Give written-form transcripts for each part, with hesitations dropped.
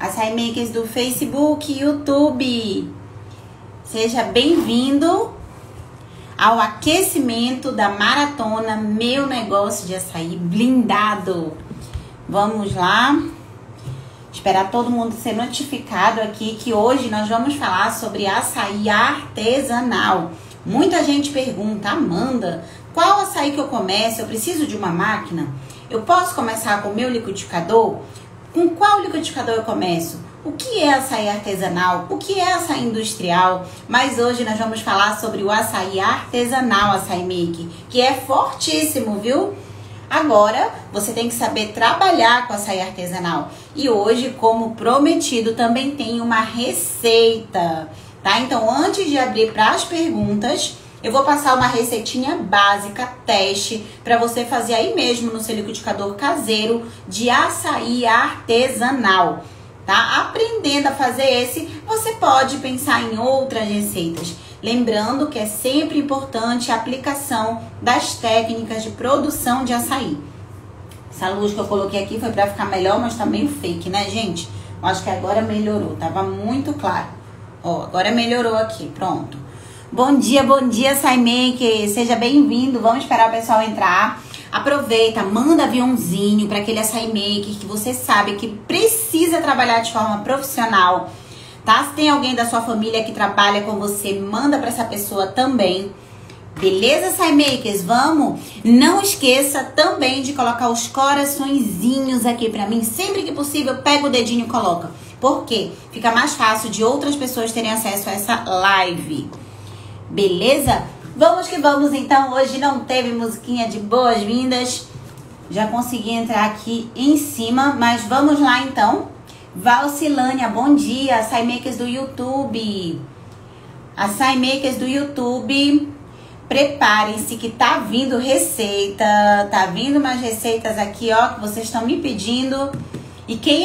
Açaí Makers do Facebook e YouTube. Seja bem-vindo ao aquecimento da maratona Meu Negócio de Açaí Blindado. Vamos lá. Esperar todo mundo ser notificado aqui que hoje nós vamos falar sobre açaí artesanal. Muita gente pergunta: Amanda, qual açaí que eu começo? Eu preciso de uma máquina? Eu posso começar com o meu liquidificador? Com qual liquidificador eu começo? O que é açaí artesanal? O que é açaí industrial? Mas hoje nós vamos falar sobre o açaí artesanal, Açaí Maker, que é fortíssimo, viu? Agora, você tem que saber trabalhar com açaí artesanal. E hoje, como prometido, também tem uma receita, tá? Então, antes de abrir para as perguntas, eu vou passar uma receitinha básica, teste, para você fazer aí mesmo no seu liquidificador caseiro de açaí artesanal, tá? Aprendendo a fazer esse, você pode pensar em outras receitas. Lembrando que é sempre importante a aplicação das técnicas de produção de açaí. Essa luz que eu coloquei aqui foi para ficar melhor, mas tá meio fake, né, gente? Eu acho que agora melhorou, tava muito claro. Ó, agora melhorou aqui, pronto. Bom dia, Açaí Maker, seja bem-vindo. Vamos esperar o pessoal entrar. Aproveita, manda aviãozinho para aquele Açaí Maker que você sabe que precisa trabalhar de forma profissional. Tá? Se tem alguém da sua família que trabalha com você, manda para essa pessoa também. Beleza, Açaí Makers? Vamos? Não esqueça também de colocar os coraçõezinhos aqui para mim. Sempre que possível, pega o dedinho e coloca. Por quê? Fica mais fácil de outras pessoas terem acesso a essa live. Beleza? Vamos que vamos, então. Hoje não teve musiquinha de boas-vindas. Já consegui entrar aqui em cima, mas vamos lá, então. Valcilânia, bom dia. Açaí Makers do YouTube. Açaí Makers do YouTube, preparem-se que tá vindo receita. Tá vindo umas receitas aqui, ó, que vocês estão me pedindo. E quem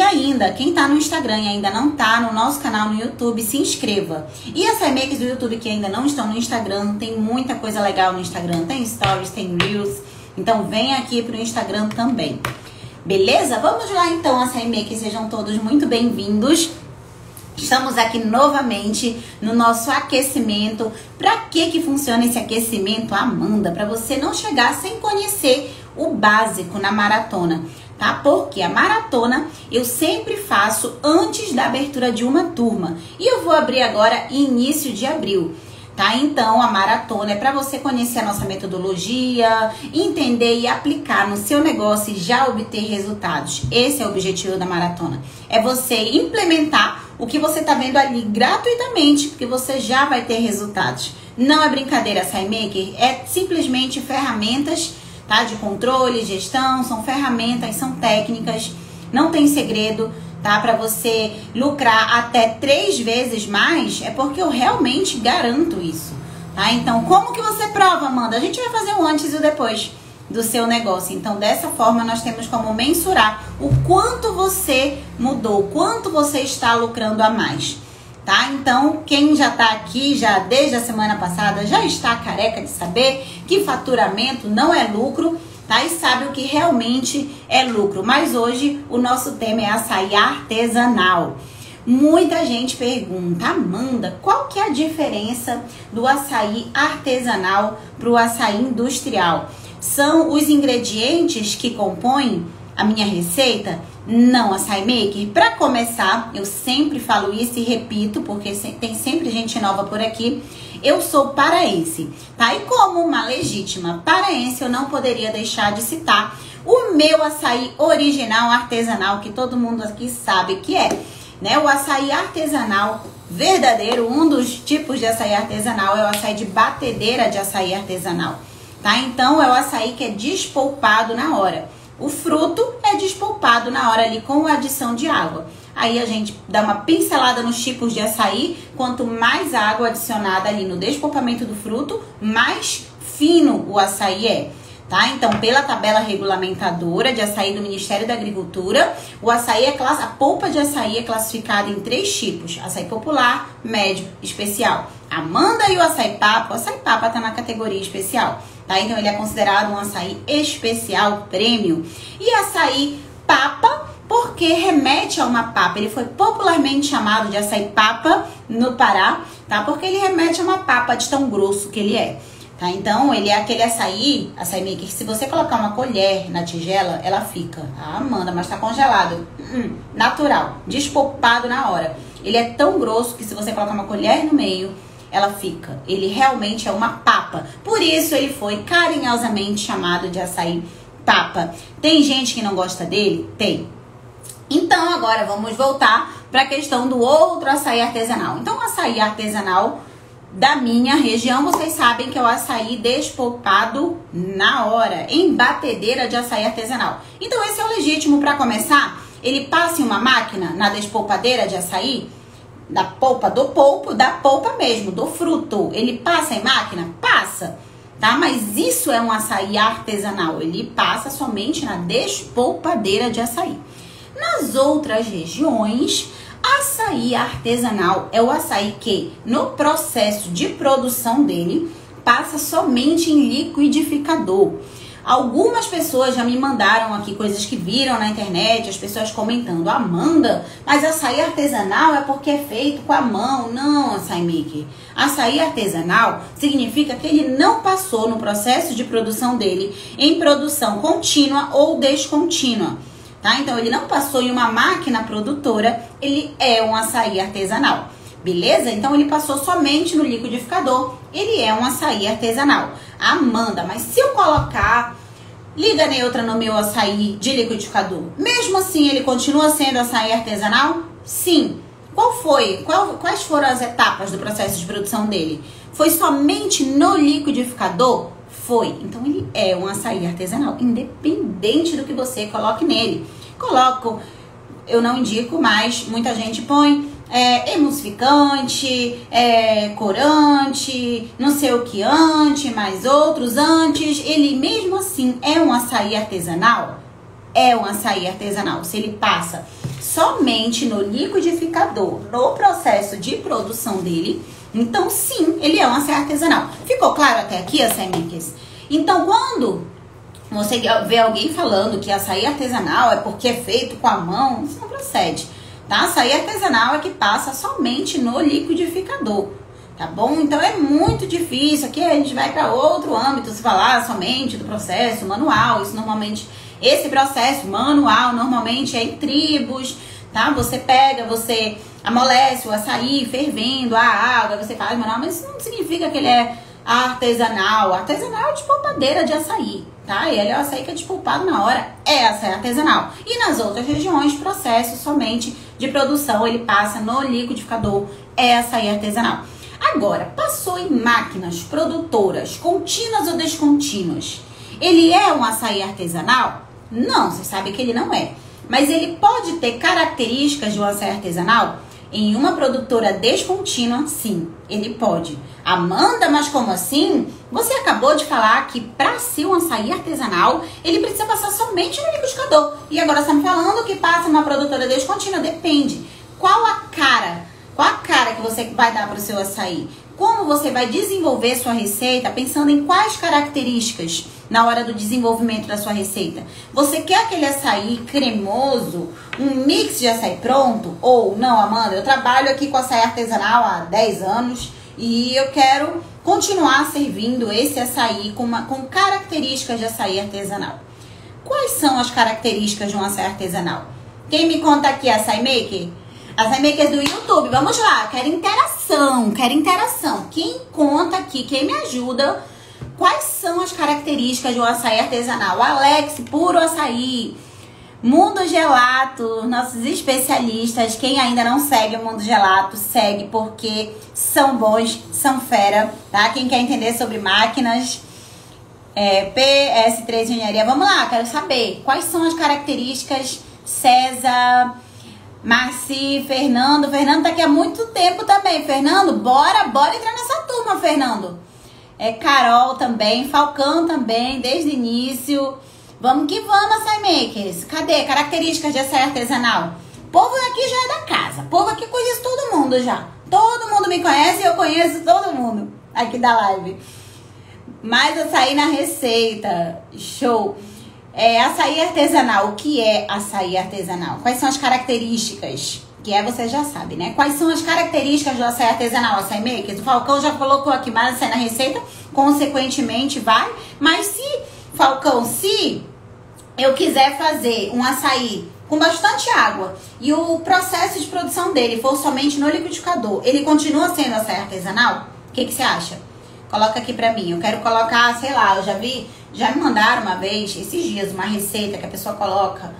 tá no Instagram e ainda não tá no nosso canal no YouTube, se inscreva. E Açaí Makers do YouTube que ainda não estão no Instagram, tem muita coisa legal no Instagram. Tem stories, tem reels. Então vem aqui pro Instagram também. Beleza? Vamos lá então, Açaí Makers, sejam todos muito bem-vindos. Estamos aqui novamente no nosso aquecimento. Para que funciona esse aquecimento, Amanda? Para você não chegar sem conhecer o básico na maratona, tá? Porque a maratona eu sempre faço antes da abertura de uma turma. E eu vou abrir agora início de abril. Tá? Então, a maratona é para você conhecer a nossa metodologia, entender e aplicar no seu negócio e já obter resultados. Esse é o objetivo da maratona. É você implementar o que você tá vendo ali gratuitamente, porque você já vai ter resultados. Não é brincadeira, Açaí Maker, é simplesmente ferramentas, tá? De controle, gestão, são ferramentas, são técnicas, não tem segredo. Tá? Para você lucrar até 3 vezes mais, é porque eu realmente garanto isso. Tá? Então, como que você prova, Amanda? A gente vai fazer um antes e o depois do seu negócio. Então, dessa forma, nós temos como mensurar o quanto você mudou, o quanto você está lucrando a mais. Tá? Então, quem já está aqui, já desde a semana passada, já está careca de saber que faturamento não é lucro, tá? E sabe o que realmente é lucro. Mas hoje o nosso tema é açaí artesanal. Muita gente pergunta: Amanda, qual que é a diferença do açaí artesanal para o açaí industrial? São os ingredientes que compõem a minha receita? Não, Açaí Maker. Para começar, eu sempre falo isso e repito, porque tem sempre gente nova por aqui. Eu sou paraense, tá? E como uma legítima paraense, eu não poderia deixar de citar o meu açaí original artesanal, que todo mundo aqui sabe que é, né? O açaí artesanal verdadeiro, um dos tipos de açaí artesanal é o açaí de batedeira de açaí artesanal, tá? Então, é o açaí que é despolpado na hora. O fruto é despolpado na hora ali com a adição de água. Aí a gente dá uma pincelada nos tipos de açaí. Quanto mais água adicionada ali no despolpamento do fruto, mais fino o açaí é. Tá? Então, pela tabela regulamentadora de açaí do Ministério da Agricultura, o açaí a polpa de açaí é classificada em 3 tipos: açaí popular, médio e especial. Amanda, e o açaí papa tá na categoria especial, tá? Então ele é considerado um açaí especial premium. E açaí papa porque remete a uma papa. Ele foi popularmente chamado de açaí papa no Pará, tá? Porque ele remete a uma papa de tão grosso que ele é, tá? Então, ele é aquele açaí maker, que se você colocar uma colher na tigela, ela fica. Ah, Amanda, mas tá congelado. Natural, despolpado na hora. Ele é tão grosso que se você colocar uma colher no meio, ela fica. Ele realmente é uma papa. Por isso, ele foi carinhosamente chamado de açaí papa. Tem gente que não gosta dele? Tem. Então, agora vamos voltar para a questão do outro açaí artesanal. Então, o açaí artesanal da minha região, vocês sabem que é o açaí despolpado na hora, em batedeira de açaí artesanal. Então, esse é o legítimo para começar. Ele passa em uma máquina, na despolpadeira de açaí, da polpa, da polpa mesmo, do fruto. Ele passa em máquina? Passa, tá? Mas isso é um açaí artesanal. Ele passa somente na despolpadeira de açaí. Nas outras regiões, açaí artesanal é o açaí que, no processo de produção dele, passa somente em liquidificador. Algumas pessoas já me mandaram aqui coisas que viram na internet, as pessoas comentando: Amanda, mas açaí artesanal é porque é feito com a mão. Não, açaí maker. Açaí artesanal significa que ele não passou no processo de produção dele em produção contínua ou descontínua. Tá? Então, ele não passou em uma máquina produtora, ele é um açaí artesanal, beleza? Então, ele passou somente no liquidificador, ele é um açaí artesanal. Amanda, mas se eu colocar liga neutra no meu açaí de liquidificador, mesmo assim ele continua sendo açaí artesanal? Sim. Quais foram as etapas do processo de produção dele? Foi somente no liquidificador? Foi. Então, ele é um açaí artesanal, independente do que você coloque nele. Eu não indico, mas muita gente põe emulsificante, corante, não sei o que antes, mais outros antes. Ele mesmo assim é um açaí artesanal? É um açaí artesanal. Se ele passa somente no liquidificador, no processo de produção dele, então sim, ele é um açaí artesanal. Ficou claro até aqui, açaí makers? Então, quando você vê alguém falando que açaí artesanal é porque é feito com a mão, isso não procede, tá? Açaí artesanal é que passa somente no liquidificador, tá bom? Então, é muito difícil. Aqui a gente vai para outro âmbito, se falar somente do processo manual. Isso normalmente, esse processo manual normalmente é em tribos, tá? Você amolece o açaí fervendo a água, você faz manual, mas isso não significa que ele é artesanal. Artesanal é despolpadeira de açaí, tá? Ele é o açaí que é despolpado na hora, é açaí artesanal. E nas outras regiões, processo somente de produção, ele passa no liquidificador, é açaí artesanal. Agora, passou em máquinas produtoras, contínuas ou descontínuas, ele é um açaí artesanal? Não, você sabe que ele não é. Mas ele pode ter características de um açaí artesanal? Em uma produtora descontínua, sim, ele pode. Amanda, mas como assim? Você acabou de falar que para ser um açaí artesanal, ele precisa passar somente no liquidificador. E agora você está me falando que passa numa produtora descontínua? Depende. Qual a cara que você vai dar para o seu açaí? Como você vai desenvolver sua receita pensando em quais características na hora do desenvolvimento da sua receita? Você quer aquele açaí cremoso, um mix de açaí pronto? Ou não, Amanda, eu trabalho aqui com açaí artesanal há 10 anos e eu quero continuar servindo esse açaí com características de açaí artesanal. Quais são as características de um açaí artesanal? Quem me conta aqui, açaí maker? Açaí makers do YouTube, vamos lá, quero interação. Quem conta aqui, quem me ajuda, quais são as características de um açaí artesanal? Alex, puro açaí. Mundo Gelato, nossos especialistas, quem ainda não segue o Mundo Gelato, segue porque são bons, são fera, tá? Quem quer entender sobre máquinas, PS3 Engenharia, vamos lá, quero saber quais são as características. César, Marci, Fernando tá aqui há muito tempo também. Fernando, bora entrar nessa turma, Fernando. Carol também, Falcão também, desde o início. Vamos que vamos, açaí makers. Cadê? Características de açaí artesanal. O povo aqui já é da casa. O povo aqui conhece todo mundo já. Todo mundo me conhece e eu conheço todo mundo aqui da live. Mais açaí na receita. Show. Açaí artesanal. O que é açaí artesanal? Quais são as características? Você já sabe, né? Quais são as características do açaí artesanal, açaí maker? O Falcão já colocou aqui mais na receita, consequentemente vai. Mas se eu quiser fazer um açaí com bastante água e o processo de produção dele for somente no liquidificador, ele continua sendo açaí artesanal? O que você acha? Coloca aqui pra mim. Eu quero colocar, sei lá, já me mandaram uma vez, esses dias, uma receita que a pessoa coloca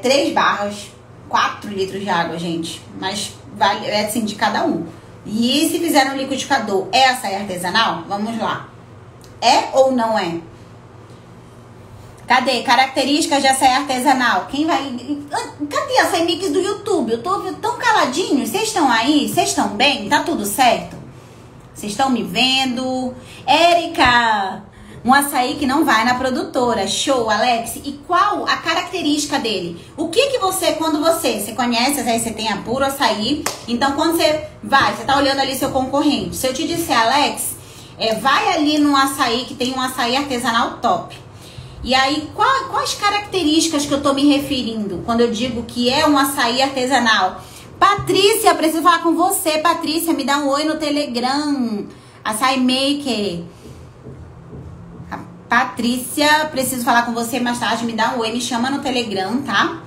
3 barras, 4 litros de água, gente. Mas vale, assim, de cada um. E se fizer no liquidificador, é açaí artesanal? Vamos lá. É ou não é? Cadê? Características de açaí artesanal. Quem vai... Cadê açaí mix do YouTube? Eu tô tão caladinho. Vocês estão aí? Vocês estão bem? Tá tudo certo? Vocês estão me vendo? Érica! Um açaí que não vai na produtora. Show, Alex. E qual a característica dele? O que você, quando você conhece, aí você tem a puro açaí. Então, quando você tá olhando ali seu concorrente. Se eu te disser, Alex, vai ali no açaí que tem um açaí artesanal top. E aí, quais características que eu tô me referindo quando eu digo que é um açaí artesanal? Patrícia, preciso falar com você. Patrícia, me dá um oi no Telegram. Açaí Maker. Patrícia, preciso falar com você mais tarde. Me dá um oi, me chama no Telegram, tá?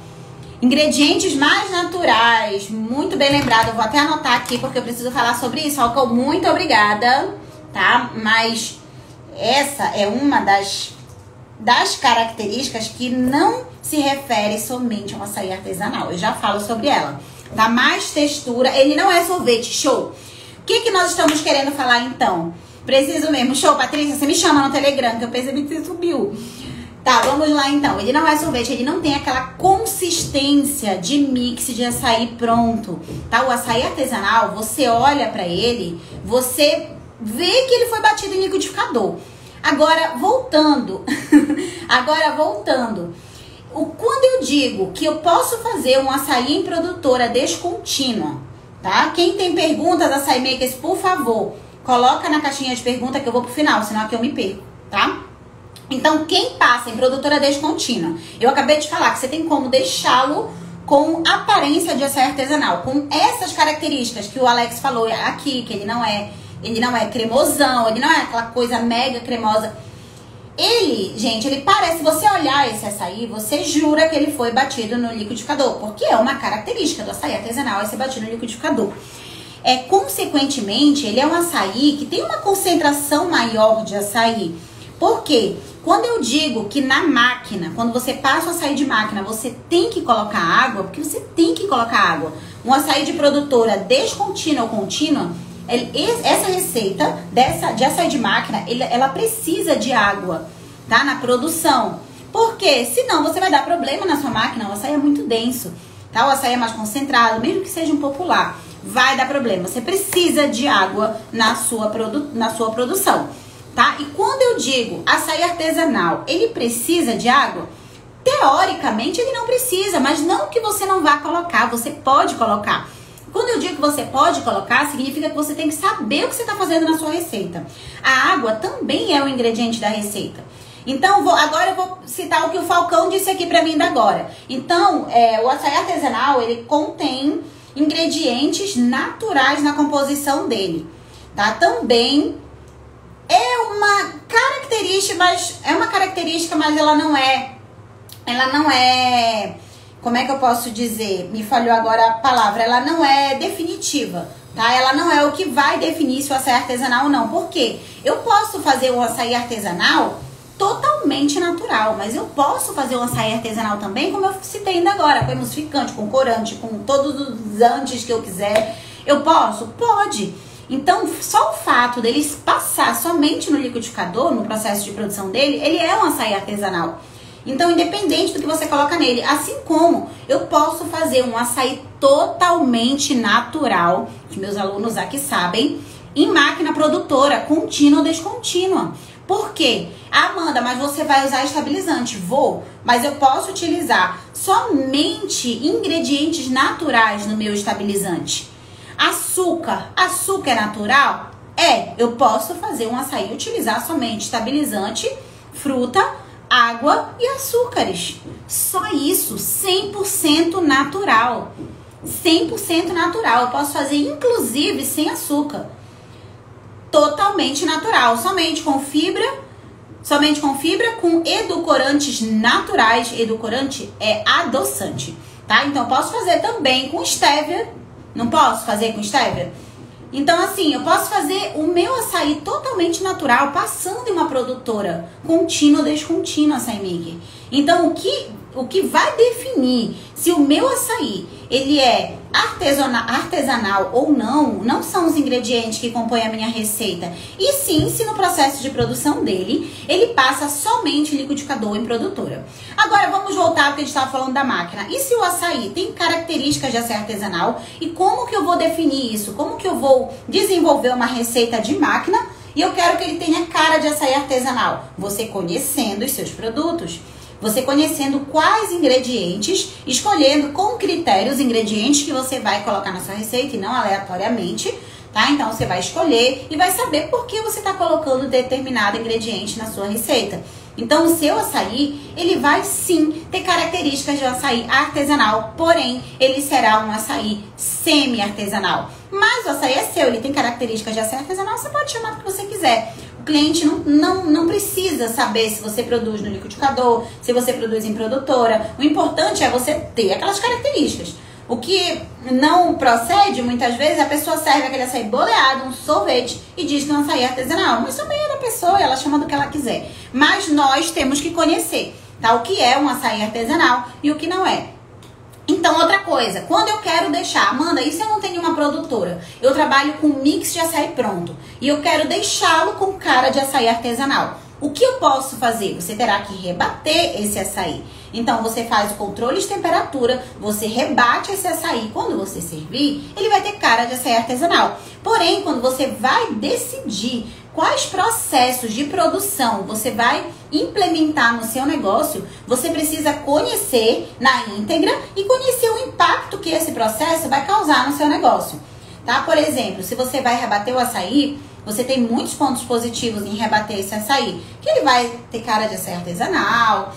Ingredientes mais naturais. Muito bem lembrado. Eu vou até anotar aqui porque eu preciso falar sobre isso. Alco, muito obrigada, tá? Mas essa é uma das características que não se refere somente a um açaí artesanal. Eu já falo sobre ela. Dá mais textura. Ele não é sorvete. Show. O que nós estamos querendo falar então? Preciso mesmo. Show, Patrícia. Você me chama no Telegram que eu percebi que você subiu. Tá, vamos lá então. Ele não é sorvete. Ele não tem aquela consistência de mix de açaí pronto. Tá? O açaí artesanal, você olha pra ele, você vê que ele foi batido em liquidificador. Agora, voltando. Quando eu digo que eu posso fazer um açaí em produtora descontínua, tá? Quem tem perguntas, açaí makers, por favor, coloca na caixinha de perguntas que eu vou pro final, senão aqui eu me perco, tá? Então, quem passa em produtora descontínua, eu acabei de falar que você tem como deixá-lo com aparência de açaí artesanal, com essas características que o Alex falou aqui, que ele não é cremosão, ele não é aquela coisa mega cremosa. Gente, ele parece, se você olhar esse açaí, você jura que ele foi batido no liquidificador, porque é uma característica do açaí artesanal, é ser batido no liquidificador. Consequentemente, ele é um açaí que tem uma concentração maior de açaí. Por quê? Quando eu digo que na máquina, quando você passa o açaí de máquina, você tem que colocar água, porque você tem que colocar água. Um açaí de produtora descontínua ou contínua, essa receita de açaí de máquina, ela precisa de água, tá? Na produção. Porque senão você vai dar problema na sua máquina. O açaí é muito denso, tá? O açaí é mais concentrado, mesmo que seja um popular, vai dar problema. Você precisa de água na sua produção, tá? E quando eu digo açaí artesanal, ele precisa de água? Teoricamente ele não precisa, mas não que você não vá colocar, você pode colocar. Quando eu digo que você pode colocar, significa que você tem que saber o que você está fazendo na sua receita. A água também é um ingrediente da receita. Então, agora eu vou citar o que o Falcão disse aqui pra mim ainda agora. Então, o açaí artesanal, ele contém ingredientes naturais na composição dele, tá? Também é uma característica, mas ela não é, como é que eu posso dizer? Me falhou agora a palavra. Ela não é definitiva, tá? Ela não é o que vai definir se o açaí é artesanal ou não. Por quê? Eu posso fazer um açaí artesanal totalmente natural, mas eu posso fazer um açaí artesanal também, como eu citei ainda agora, com emulsificante, com corante, com todos os antes que eu quiser. Eu posso? Pode. Então, só o fato dele passar somente no liquidificador, no processo de produção dele, ele é um açaí artesanal. Então, independente do que você coloca nele, assim como eu posso fazer um açaí totalmente natural, que meus alunos aqui sabem, em máquina produtora, contínua ou descontínua. Por quê? Amanda, mas você vai usar estabilizante? Vou, mas eu posso utilizar somente ingredientes naturais no meu estabilizante. Açúcar é natural? Eu posso fazer um açaí e utilizar somente estabilizante, fruta, água e açúcares. Só isso, 100% natural. 100% natural. Eu posso fazer inclusive sem açúcar. Totalmente natural, somente com fibra, com edulcorantes naturais. Edulcorante é adoçante, tá? Então eu posso fazer também com stevia. Não posso fazer com stevia? Então assim, eu posso fazer o meu açaí totalmente natural, passando em uma produtora contínua ou descontínua, açaí maker. Então o que vai definir se o meu açaí ele é artesanal ou não são os ingredientes que compõem a minha receita, e sim se no processo de produção dele ele passa somente liquidificador em produtora. Agora vamos voltar porque a gente estava falando da máquina. E se o açaí tem características de açaí artesanal, e como que eu vou definir isso? Como que eu vou desenvolver uma receita de máquina e eu quero que ele tenha cara de açaí artesanal? Você conhecendo os seus produtos. Você conhecendo quais ingredientes, escolhendo com critério os ingredientes que você vai colocar na sua receita e não aleatoriamente, tá? Então você vai escolher e vai saber por que você está colocando determinado ingrediente na sua receita. Então o seu açaí, ele vai sim ter características de açaí artesanal, porém ele será um açaí semi-artesanal. Mas o açaí é seu, ele tem características de açaí artesanal, você pode chamar do que você quiser. O cliente não precisa saber se você produz no liquidificador, se você produz em produtora. O importante é você ter aquelas características. O que não procede, muitas vezes, a pessoa serve aquele açaí boleado, um sorvete, e diz que é um açaí artesanal. Mas também é da pessoa, ela chama do que ela quiser. Mas nós temos que conhecer, tá? O que é um açaí artesanal e o que não é. Então, outra coisa, quando eu quero deixar, Amanda, e se eu não tenho uma produtora? Eu trabalho com mix de açaí pronto e eu quero deixá-lo com cara de açaí artesanal. O que eu posso fazer? Você terá que rebater esse açaí. Então, você faz o controle de temperatura, você rebate esse açaí. Quando você servir, ele vai ter cara de açaí artesanal. Porém, quando você vai decidir quais processos de produção você vai implementar no seu negócio, você precisa conhecer na íntegra e conhecer o impacto que esse processo vai causar no seu negócio, tá? Por exemplo, se você vai rebater o açaí, você tem muitos pontos positivos em rebater esse açaí, que ele vai ter cara de açaí artesanal,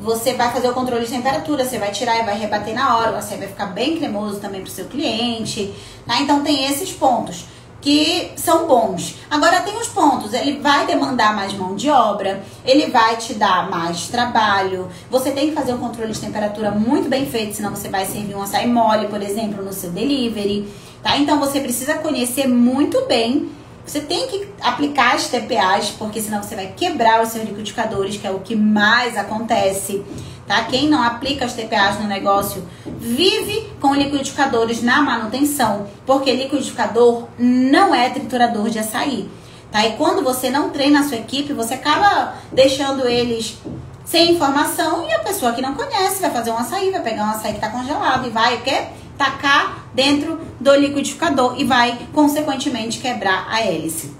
você vai fazer o controle de temperatura, você vai tirar e vai rebater na hora, o açaí vai ficar bem cremoso também para o seu cliente, tá? Então tem esses pontos que são bons. Agora tem os pontos, ele vai demandar mais mão de obra, ele vai te dar mais trabalho, você tem que fazer um controle de temperatura muito bem feito, senão você vai servir um açaí mole, por exemplo, no seu delivery, tá? Então você precisa conhecer muito bem, você tem que aplicar as TPAs, porque senão você vai quebrar os seus liquidificadores, que é o que mais acontece, tá? Quem não aplica as TPAs no negócio vive com liquidificadores na manutenção, porque liquidificador não é triturador de açaí, tá? E quando você não treina a sua equipe, você acaba deixando eles sem informação e a pessoa que não conhece vai fazer um açaí, vai pegar um açaí que tá congelado e vai o quê? Tacar dentro do liquidificador e vai, consequentemente, quebrar a hélice.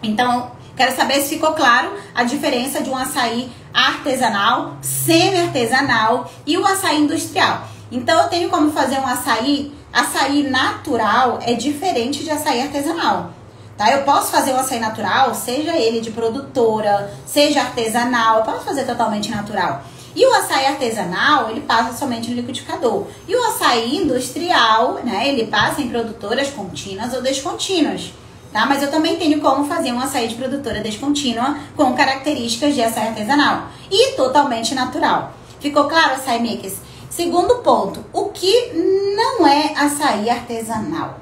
Então, quero saber se ficou claro a diferença de um açaí artesanal, semi-artesanal e o açaí industrial. Então, eu tenho como fazer um açaí natural é diferente de açaí artesanal, tá? Eu posso fazer um açaí natural, seja ele de produtora, seja artesanal, eu posso fazer totalmente natural. E o açaí artesanal, ele passa somente no liquidificador. E o açaí industrial, né, ele passa em produtoras contínuas ou descontínuas, tá? Mas eu também tenho como fazer um açaí de produtora descontínua com características de açaí artesanal e totalmente natural. Ficou claro, açaí makers? Segundo ponto, o que não é açaí artesanal?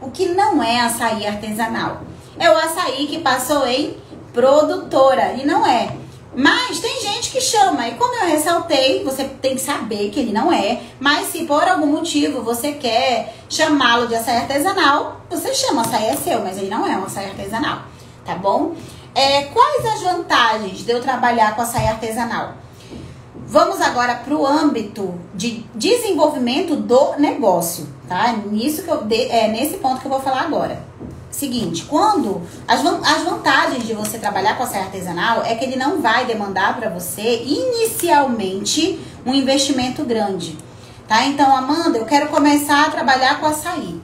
O que não é açaí artesanal? É o açaí que passou em produtora, e não é. Mas tem gente que chama, e como eu ressaltei, você tem que saber que ele não é, mas se por algum motivo você quer chamá-lo de açaí artesanal, você chama, o açaí é seu, mas ele não é um açaí artesanal, tá bom? Quais as vantagens de eu trabalhar com açaí artesanal? Vamos agora para o âmbito de desenvolvimento do negócio, tá? Nesse ponto que eu vou falar agora. Seguinte, quando as vantagens de você trabalhar com açaí artesanal é que ele não vai demandar para você inicialmente um investimento grande, tá? Então, Amanda, eu quero começar a trabalhar com açaí.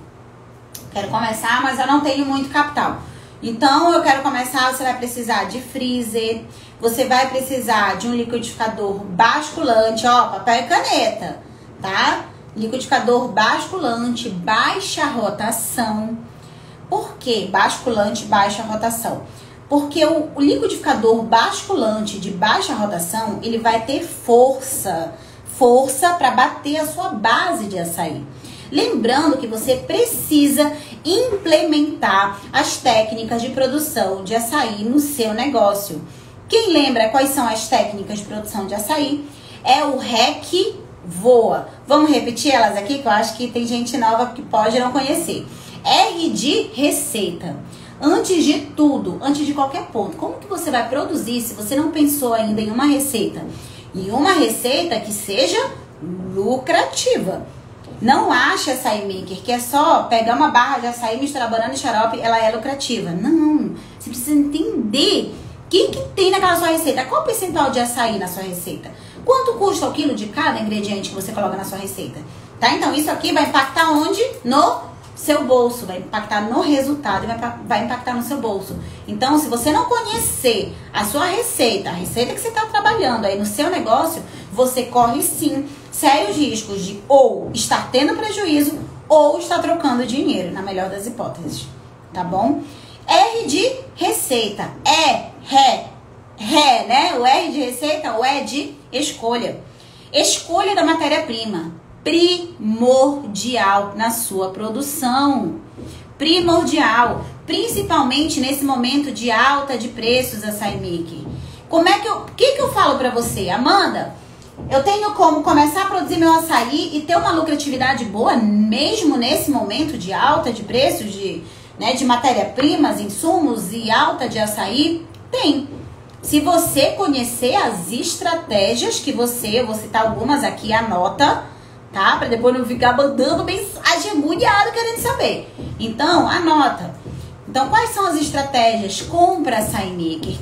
Quero começar, mas eu não tenho muito capital. Então, eu quero começar, você vai precisar de freezer, você vai precisar de um liquidificador basculante, ó, papel e caneta, tá? Liquidificador basculante, baixa rotação. Por que basculante, baixa rotação? Porque o liquidificador basculante de baixa rotação, ele vai ter força para bater a sua base de açaí. Lembrando que você precisa implementar as técnicas de produção de açaí no seu negócio. Quem lembra quais são as técnicas de produção de açaí? É o REC Voa. Vamos repetir elas aqui, que eu acho que tem gente nova que pode não conhecer. R de receita. Antes de tudo, antes de qualquer ponto, como que você vai produzir se você não pensou ainda em uma receita? E uma receita que seja lucrativa. Não ache açaí maker que é só pegar uma barra de açaí, misturar banana e xarope, ela é lucrativa. Não, você precisa entender o que tem naquela sua receita. Qual o percentual de açaí na sua receita? Quanto custa o quilo de cada ingrediente que você coloca na sua receita? Tá? Então isso aqui vai impactar onde? No seu bolso, vai impactar no resultado e vai impactar no seu bolso. Então, se você não conhecer a sua receita, a receita que você está trabalhando aí no seu negócio, você corre sim sérios riscos de ou estar tendo prejuízo ou estar trocando dinheiro, na melhor das hipóteses, tá bom? R de receita, né? O R de receita, o E de escolha. Escolha da matéria-prima. Primordial na sua produção. Primordial. Principalmente nesse momento de alta de preços açaí maker. O que eu falo pra você? Amanda, eu tenho como começar a produzir meu açaí e ter uma lucratividade boa, mesmo nesse momento de alta de preços de matéria-primas, insumos e alta de açaí? Tem. Se você conhecer as estratégias que eu vou citar algumas aqui, anota, tá? Pra depois não ficar mandando mensagem agoniada querendo saber. Então, anota. Então, quais são as estratégias? Compra açaí maker,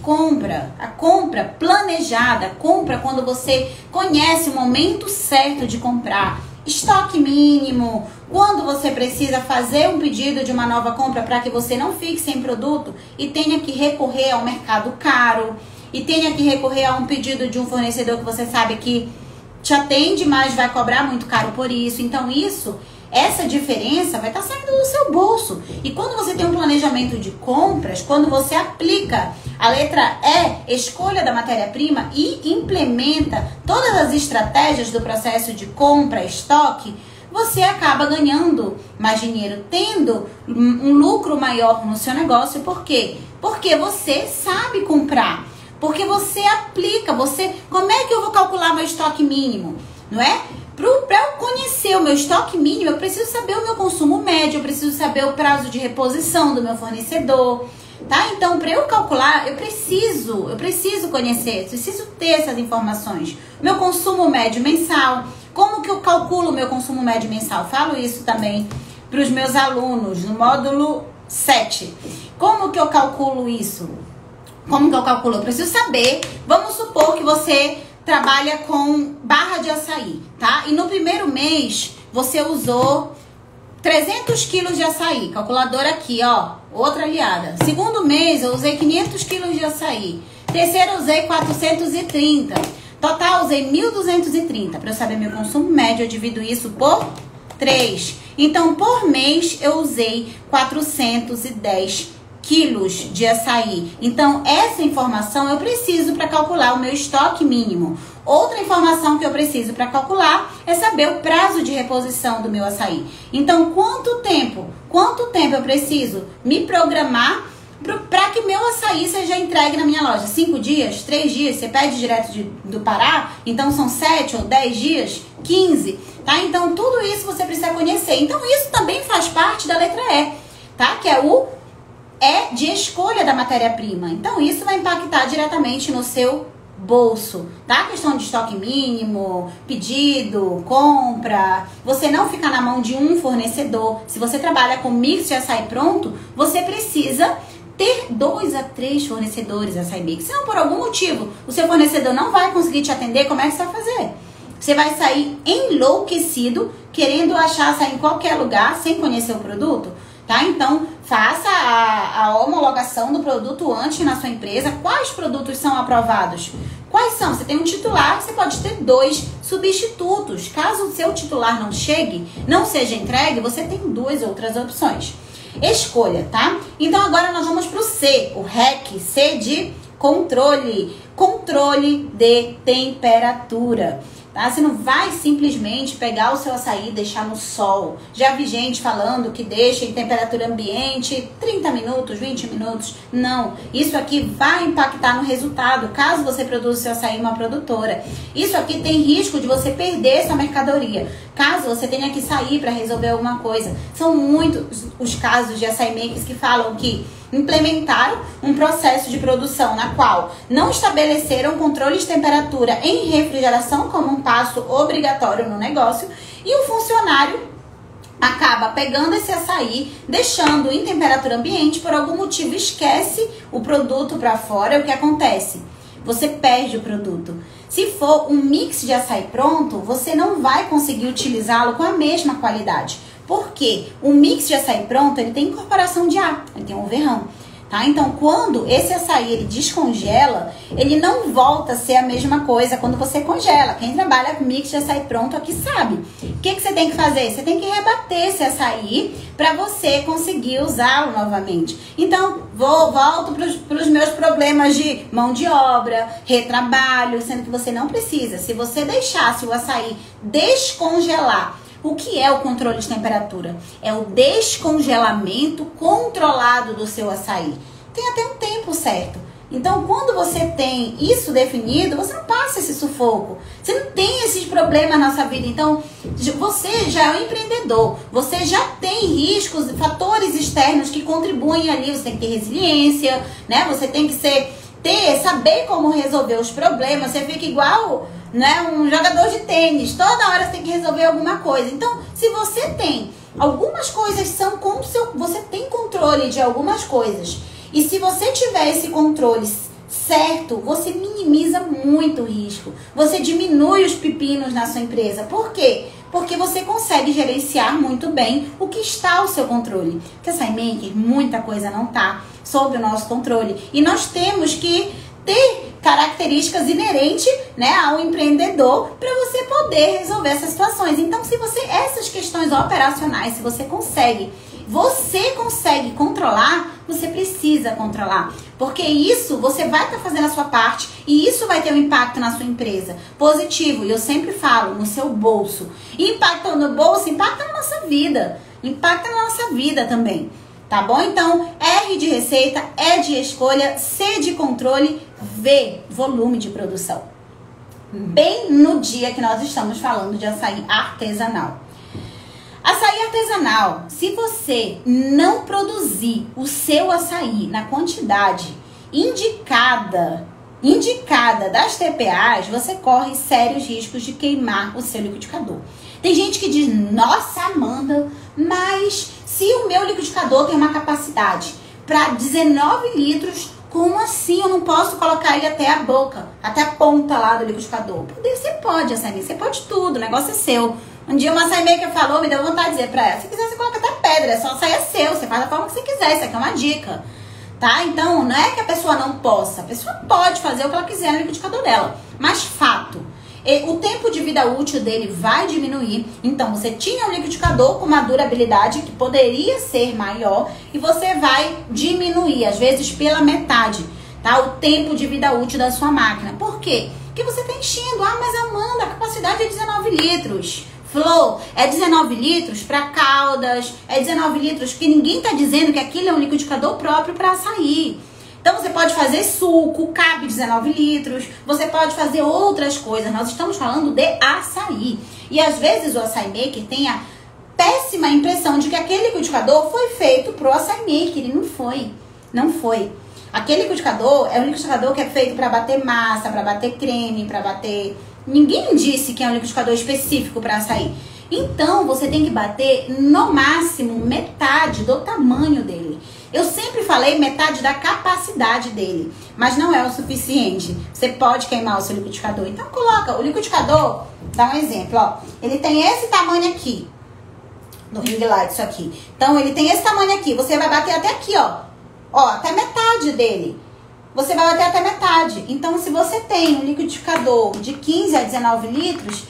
a compra planejada, compra quando você conhece o momento certo de comprar. Estoque mínimo, quando você precisa fazer um pedido de uma nova compra para que você não fique sem produto e tenha que recorrer ao mercado caro, e tenha que recorrer a um pedido de um fornecedor que você sabe que te atende, mas vai cobrar muito caro por isso. Então essa diferença vai estar saindo do seu bolso. E quando você tem um planejamento de compras, quando você aplica a letra E, escolha da matéria-prima, e implementa todas as estratégias do processo de compra, estoque, você acaba ganhando mais dinheiro, tendo um lucro maior no seu negócio. Por quê? Porque você sabe comprar. Porque você aplica, como é que eu vou calcular meu estoque mínimo? Não é? Para eu conhecer o meu estoque mínimo, eu preciso saber o meu consumo médio, eu preciso saber o prazo de reposição do meu fornecedor, tá? Então, para eu calcular, eu preciso conhecer, preciso ter essas informações. Meu consumo médio mensal, como que eu calculo o meu consumo médio mensal? Falo isso também para os meus alunos no módulo 7. Como que eu calculo isso? Como que eu calculo? Eu preciso saber, vamos supor que você trabalha com barra de açaí, tá? E no primeiro mês você usou 300 quilos de açaí. Calculadora aqui, ó, outra aliada. Segundo mês eu usei 500 quilos de açaí. Terceiro eu usei 430. Total usei 1.230. Para eu saber meu consumo médio, eu divido isso por 3. Então, por mês eu usei 410 quilos de açaí. Então, essa informação eu preciso para calcular o meu estoque mínimo. Outra informação que eu preciso para calcular é saber o prazo de reposição do meu açaí. Então, quanto tempo eu preciso me programar para que meu açaí seja entregue na minha loja? 5 dias? 3 dias? Você pede direto do Pará? Então, são 7 ou 10 dias? 15? Tá? Então, tudo isso você precisa conhecer. Então, isso também faz parte da letra E, tá? Que é o E de escolha da matéria-prima. Então, isso vai impactar diretamente no seu bolso, tá? Questão de estoque mínimo, pedido, compra. Você não ficar na mão de um fornecedor. Se você trabalha com mix de açaí pronto, você precisa ter 2 a 3 fornecedores de açaí mix. Senão, por algum motivo, o seu fornecedor não vai conseguir te atender, como é que você vai fazer? Você vai sair enlouquecido, querendo achar açaí em qualquer lugar, sem conhecer o produto? tá? Então, faça a homologação do produto antes na sua empresa. Quais produtos são aprovados? Quais são? Você tem um titular, você pode ter 2 substitutos. Caso o seu titular não chegue, não seja entregue, você tem 2 outras opções. Escolha, tá? Então, agora nós vamos para o C, o REC, C de controle. Controle de temperatura. Tá? Você não vai simplesmente pegar o seu açaí e deixar no sol. Já vi gente falando que deixa em temperatura ambiente 30 minutos, 20 minutos. Não, isso aqui vai impactar no resultado, caso você produza o seu açaí em uma produtora. Isso aqui tem risco de você perder sua mercadoria, caso você tenha que sair para resolver alguma coisa. São muitos os casos de açaí makers que falam que implementaram um processo de produção na qual não estabeleceram controle de temperatura em refrigeração como um passo obrigatório no negócio, e o funcionário acaba pegando esse açaí, deixando em temperatura ambiente, por algum motivo esquece o produto para fora. O que acontece? Você perde o produto. Se for um mix de açaí pronto, você não vai conseguir utilizá-lo com a mesma qualidade. Por quê? O mix de açaí pronto, ele tem incorporação de ar, ele tem um overrun, tá? Então, quando esse açaí ele descongela, ele não volta a ser a mesma coisa quando você congela. Quem trabalha com mix de açaí pronto aqui sabe. O que você tem que fazer? Você tem que rebater esse açaí para você conseguir usá-lo novamente. Então, volto para os meus problemas de mão de obra, retrabalho, sendo que você não precisa. Se você deixasse o açaí descongelar. O que é o controle de temperatura? É o descongelamento controlado do seu açaí. Tem até um tempo certo. Então, quando você tem isso definido, você não passa esse sufoco. Você não tem esses problemas na sua vida. Então, você já é um empreendedor. Você já tem riscos, fatores externos que contribuem ali. Você tem que ter resiliência, né? Você tem que saber como resolver os problemas. Você fica igual, né, um jogador de tênis, toda hora você tem que resolver alguma coisa. Então, se você tem algumas coisas, você tem controle de algumas coisas, e se você tiver esse controle certo, você minimiza muito o risco, você diminui os pepinos na sua empresa. Por quê? Porque você consegue gerenciar muito bem o que está ao seu controle. Porque açaí maker, muita coisa não está sob o nosso controle, e nós temos que ter características inerentes, né, ao empreendedor para você poder resolver essas situações. Então, essas questões operacionais, se você consegue controlar, você precisa controlar. Porque isso, você vai estar fazendo a sua parte e isso vai ter um impacto na sua empresa positivo. E eu sempre falo, no seu bolso. Impacta no bolso, impacta na nossa vida. Impacta na nossa vida também. Tá bom? Então, R de receita, E de escolha, C de controle, V, volume de produção. Bem no dia que nós estamos falando de açaí artesanal. Açaí artesanal, se você não produzir o seu açaí na quantidade indicada das TPAs, você corre sérios riscos de queimar o seu liquidificador. Tem gente que diz, nossa, Amanda, mas se o meu liquidificador tem uma capacidade para 19 litros, como assim eu não posso colocar ele até a boca, até a ponta lá do liquidificador? Você pode, açaí, você pode tudo, o negócio é seu. Um dia uma açaí maker falou, me deu vontade de dizer pra ela, se quiser você coloca até pedra, só açaí é seu, você faz da forma que você quiser, isso aqui é uma dica. Tá? Então, não é que a pessoa não possa, a pessoa pode fazer o que ela quiser no liquidificador dela, mas fato, o tempo de vida útil dele vai diminuir. Então, você tinha um liquidificador com uma durabilidade que poderia ser maior e você vai diminuir, às vezes pela metade, tá? O tempo de vida útil da sua máquina. Por quê? Porque você está enchendo. Ah, mas Amanda, a capacidade é 19 litros. Flow, é 19 litros para caldas, é 19 litros, porque ninguém está dizendo que aquilo é um liquidificador próprio para açaí. Então, você pode fazer suco, cabe 19 litros, você pode fazer outras coisas. Nós estamos falando de açaí. E, às vezes, o açaí maker tem a péssima impressão de que aquele liquidificador foi feito pro açaí maker. E não foi. Não foi. Aquele liquidificador é um liquidificador que é feito para bater massa, para bater creme, para bater... Ninguém disse que é um liquidificador específico para açaí. Então, você tem que bater no máximo metade do tamanho dele. Eu sempre falei metade da capacidade dele, mas não é o suficiente. Você pode queimar o seu liquidificador. Então, coloca o liquidificador, dá um exemplo, ó. Ele tem esse tamanho aqui. no ring light isso aqui. Então, ele tem esse tamanho aqui. Você vai bater até aqui, ó. Ó, até metade dele. Você vai bater até metade. Então, se você tem um liquidificador de 15 a 19 litros,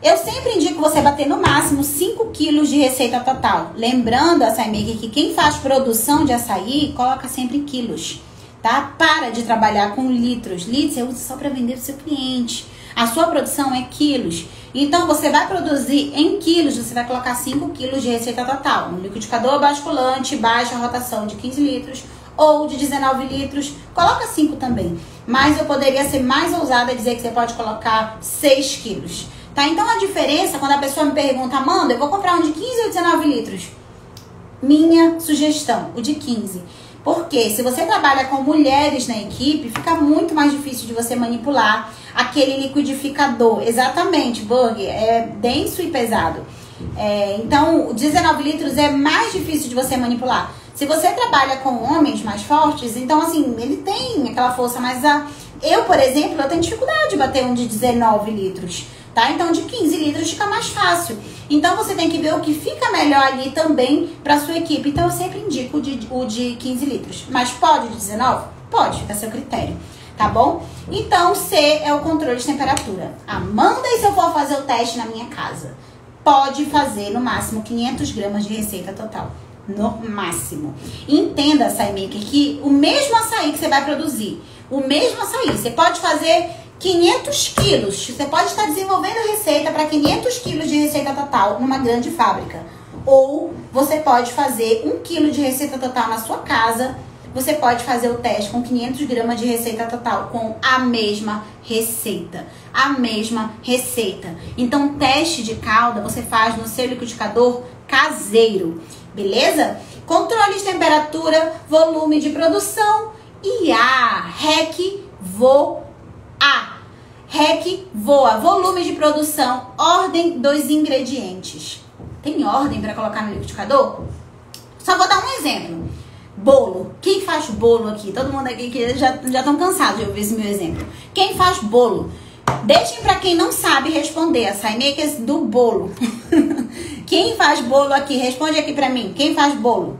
eu sempre indico você bater no máximo 5 quilos de receita total. Lembrando, Açaí Maker, que quem faz produção de açaí, coloca sempre em quilos, tá? Para de trabalhar com litros. Litros você usa só para vender para o seu cliente. A sua produção é quilos. Então, você vai produzir em quilos, você vai colocar 5 quilos de receita total. Um liquidificador basculante, baixa rotação de 15 litros ou de 19 litros, coloca 5 também. Mas eu poderia ser mais ousada e dizer que você pode colocar 6 quilos. Tá? Então, a diferença, quando a pessoa me pergunta, Amanda, eu vou comprar um de 15 ou 19 litros? Minha sugestão, o de 15. Porque se você trabalha com mulheres na equipe, fica muito mais difícil de você manipular aquele liquidificador. Exatamente, Burger, é denso e pesado. Então, 19 litros é mais difícil de você manipular. Se você trabalha com homens mais fortes, então assim, ele tem aquela força, mas eu, por exemplo, eu tenho dificuldade de bater um de 19 litros, tá? Então, de 15 litros fica mais fácil. Então, você tem que ver o que fica melhor ali também para sua equipe. Então, eu sempre indico o de 15 litros. Mas pode de 19? Pode, fica a seu critério, tá bom? Então, C é o controle de temperatura. Amanda, e se eu for fazer o teste na minha casa? Pode fazer no máximo 500 gramas de receita total. No máximo. Entenda, Açaí Maker, que o mesmo açaí que você vai produzir, o mesmo açaí, você pode fazer 500 quilos. Você pode estar desenvolvendo receita para 500 quilos de receita total numa grande fábrica. Ou você pode fazer 1 quilo de receita total na sua casa. Você pode fazer o teste com 500 gramas de receita total com a mesma receita. A mesma receita. Então, teste de calda você faz no seu liquidificador caseiro. Beleza? Controle de temperatura, volume de produção e REC voa. REC voa. Volume de produção, ordem dos ingredientes. Tem ordem para colocar no liquidificador? Só vou dar um exemplo. Bolo. Quem faz bolo aqui? Todo mundo aqui que já estão cansados de ouvir esse meu exemplo. Quem faz bolo? Deixem para quem não sabe responder. Açaí Makers do bolo. Quem faz bolo aqui? Responde aqui pra mim. Quem faz bolo?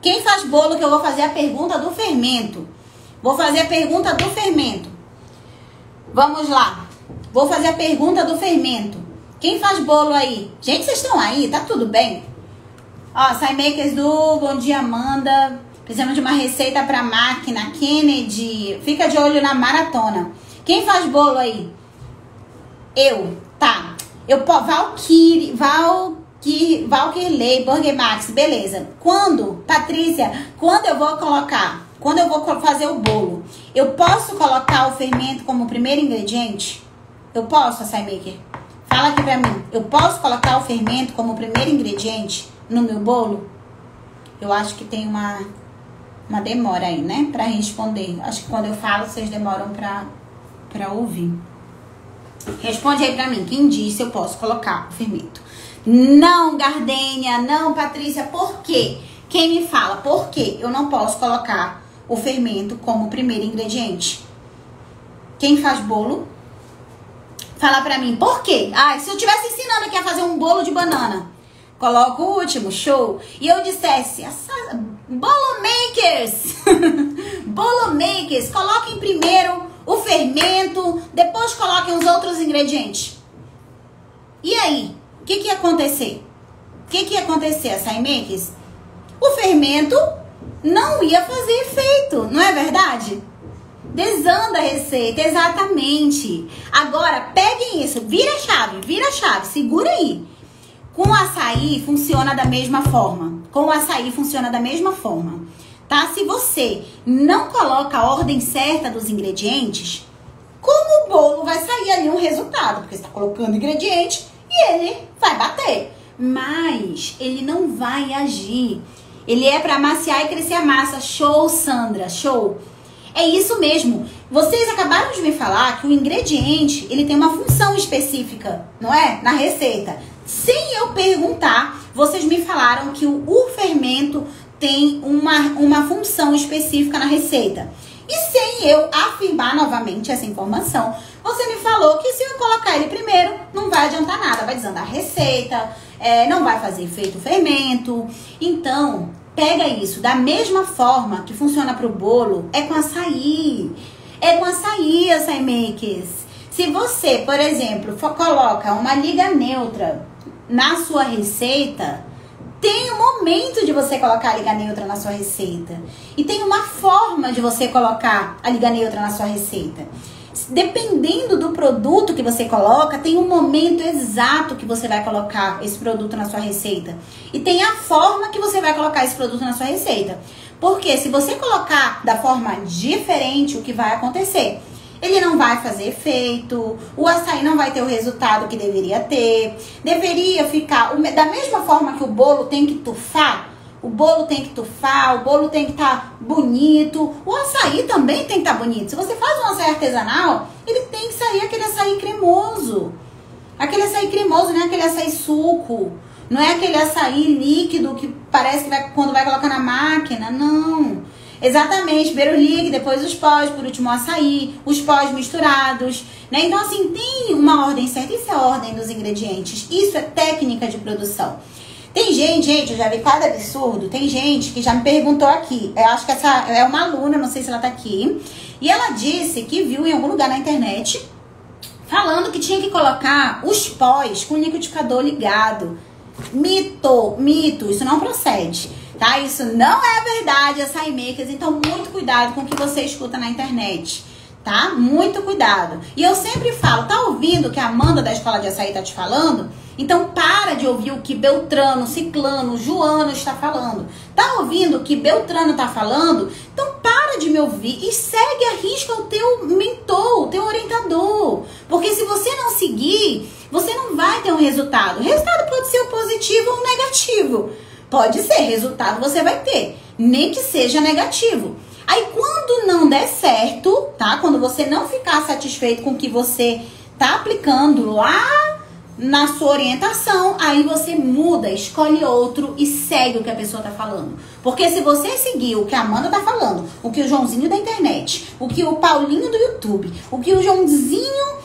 Quem faz bolo, que eu vou fazer a pergunta do fermento. Vou fazer a pergunta do fermento. Vamos lá. Vou fazer a pergunta do fermento. Quem faz bolo aí? Gente, vocês estão aí? Tá tudo bem? Ó, Açaí Makers do Bom Dia, Amanda. Precisamos de uma receita pra máquina. Kennedy. Fica de olho na maratona. Quem faz bolo aí? Eu. Tá. Valkyrie, Burger Max, beleza. Quando, Patrícia, quando eu vou fazer o bolo, eu posso colocar o fermento como primeiro ingrediente? Eu posso, Açaí Maker? Fala aqui pra mim. Eu posso colocar o fermento como primeiro ingrediente no meu bolo? Eu acho que tem uma demora aí, né? Pra responder. Acho que quando eu falo, vocês demoram pra ouvir. Responde aí pra mim. Quem disse eu posso colocar o fermento? Não, Gardênia. Não, Patrícia. Por quê? Quem me fala por que eu não posso colocar o fermento como primeiro ingrediente? Quem faz bolo? Fala pra mim. Por quê? Ah, se eu estivesse ensinando aqui a fazer um bolo de banana, coloco o último, show. E eu dissesse, bolo makers. Bolo makers. Coloquem primeiro o fermento, depois coloquem os outros ingredientes. E aí? O que ia acontecer? O que ia acontecer, Açaí Makers? O fermento não ia fazer efeito, não é verdade? Desanda a receita, exatamente. Agora, peguem isso, vira a chave, segura aí. Com o açaí funciona da mesma forma. Tá? Se você não coloca a ordem certa dos ingredientes, como o bolo vai sair ali um resultado? Porque você está colocando ingrediente e ele vai bater. Mas ele não vai agir. Ele é para amaciar e crescer a massa. Show, Sandra, show. É isso mesmo. Vocês acabaram de me falar que o ingrediente, ele tem uma função específica, não é? Na receita. Sem eu perguntar, vocês me falaram que o fermento tem uma função específica na receita. E sem eu afirmar novamente essa informação, você me falou que se eu colocar ele primeiro, não vai adiantar nada. Vai desandar a receita, não vai fazer efeito fermento. Então, pega isso. Da mesma forma que funciona para o bolo, é com açaí. É com açaí, açaí makers. Se você, por exemplo, coloca uma liga neutra na sua receita, tem um momento de você colocar a liga neutra na sua receita. E tem uma forma de você colocar a liga neutra na sua receita. Dependendo do produto que você coloca, tem um momento exato que você vai colocar esse produto na sua receita. E tem a forma que você vai colocar esse produto na sua receita. Porque se você colocar da forma diferente, o que vai acontecer? Ele não vai fazer efeito, o açaí não vai ter o resultado que deveria ter. Deveria ficar, da mesma forma que o bolo tem que tufar, o bolo tem que estar bonito. O açaí também tem que estar bonito. Se você faz um açaí artesanal, ele tem que sair aquele açaí cremoso. Aquele açaí cremoso, não é aquele açaí suco. Não é aquele açaí líquido que parece que quando vai colocar na máquina. Não. Exatamente, primeiro o líquido, depois os pós, por último o açaí, os pós misturados, né? Então, assim, tem uma ordem certa. Isso é a ordem dos ingredientes. Isso é técnica de produção. Tem gente, eu já vi cada absurdo. Tem gente que já me perguntou aqui. Eu acho que essa é uma aluna, não sei se ela tá aqui. E ela disse que viu em algum lugar na internet falando que tinha que colocar os pós com o liquidificador ligado. Mito, isso não procede. Tá? Isso não é verdade, açaí makers. Então, muito cuidado com o que você escuta na internet, tá? Muito cuidado. E eu sempre falo, tá ouvindo o que a Amanda da Escola de Açaí tá te falando? Então, para de ouvir o que Beltrano, Ciclano, Joano está falando. Tá ouvindo o que Beltrano tá falando? Então, para de me ouvir e segue a risca o teu mentor, o teu orientador. Porque se você não seguir, você não vai ter um resultado. O resultado pode ser positivo ou negativo. Pode ser, resultado você vai ter, nem que seja negativo. Aí quando não der certo, tá? Quando você não ficar satisfeito com o que você tá aplicando lá na sua orientação, aí você muda, escolhe outro e segue o que a pessoa tá falando. Porque se você seguir o que a Amanda tá falando, o que o Joãozinho da internet, o que o Paulinho do YouTube, o que o Joãozinho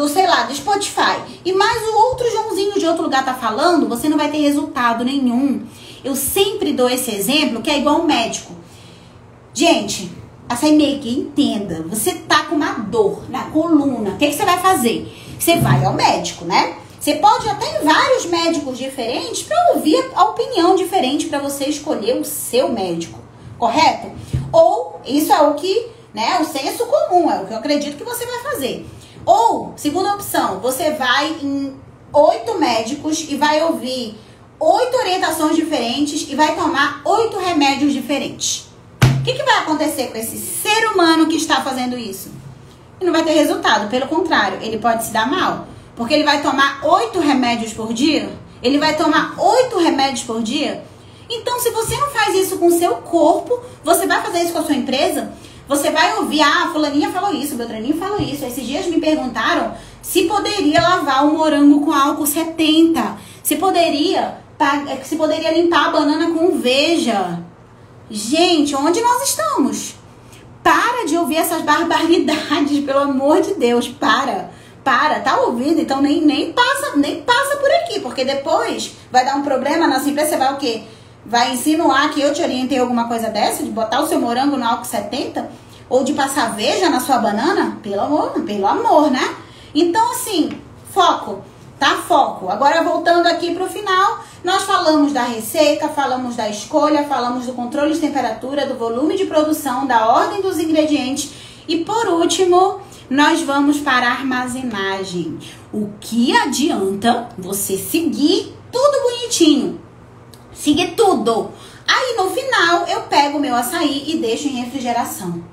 sei lá, do Spotify, e mais o outro Joãozinho de outro lugar tá falando, você não vai ter resultado nenhum. Eu sempre dou esse exemplo, que é igual um médico. Gente, açaí maker, entenda, você tá com uma dor na coluna, o que você vai fazer? Você vai ao médico, né? Você pode até ir vários médicos diferentes para ouvir a opinião diferente para você escolher o seu médico, correto? Ou isso é o que, né, o senso comum, é o que eu acredito que você vai fazer. Ou, segunda opção, você vai em 8 médicos e vai ouvir 8 orientações diferentes e vai tomar 8 remédios diferentes. O que vai acontecer com esse ser humano que está fazendo isso? Ele não vai ter resultado, pelo contrário, ele pode se dar mal. Porque ele vai tomar 8 remédios por dia? Ele vai tomar 8 remédios por dia? Então, se você não faz isso com o seu corpo, você vai fazer isso com a sua empresa? Você vai ouvir, fulaninha falou isso, Beltraninho falou isso. Esses dias me perguntaram se poderia lavar o morango com álcool 70. Se poderia limpar a banana com Veja. Gente, onde nós estamos? Para de ouvir essas barbaridades, pelo amor de Deus, para, tá ouvindo? Então nem passa por aqui, porque depois vai dar um problema na sua empresa, você vai o quê? Vai insinuar que eu te orientei alguma coisa dessa, de botar o seu morango no álcool 70? Ou de passar Veja na sua banana? Pelo amor, né? Então, assim, foco, tá? Foco. Agora, voltando aqui pro final, nós falamos da receita, falamos da escolha, falamos do controle de temperatura, do volume de produção, da ordem dos ingredientes e, por último, nós vamos para a armazenagem. O que adianta você seguir tudo bonitinho? Seguir tudo. Aí, no final, eu pego o meu açaí e deixo em refrigeração.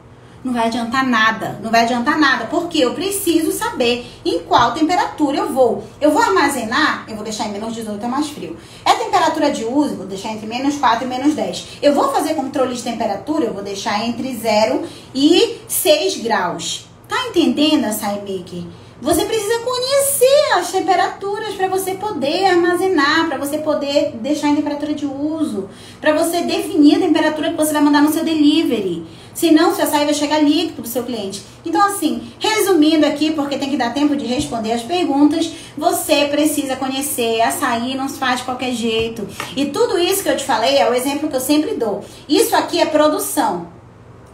Não vai adiantar nada, porque eu preciso saber em qual temperatura eu vou. Eu vou armazenar, eu vou deixar em menos 18, é mais frio. É temperatura de uso, vou deixar entre menos 4 e menos 10. Eu vou fazer controle de temperatura, eu vou deixar entre 0 e 6 graus. Tá entendendo, açaí maker? Você precisa conhecer as temperaturas para você poder armazenar, para você poder deixar em temperatura de uso, para você definir a temperatura que você vai mandar no seu delivery. Senão, seu açaí vai chegar líquido pro seu cliente. Então, assim, resumindo aqui, porque tem que dar tempo de responder as perguntas, você precisa conhecer. Açaí não se faz de qualquer jeito. E tudo isso que eu te falei é o exemplo que eu sempre dou. Isso aqui é produção.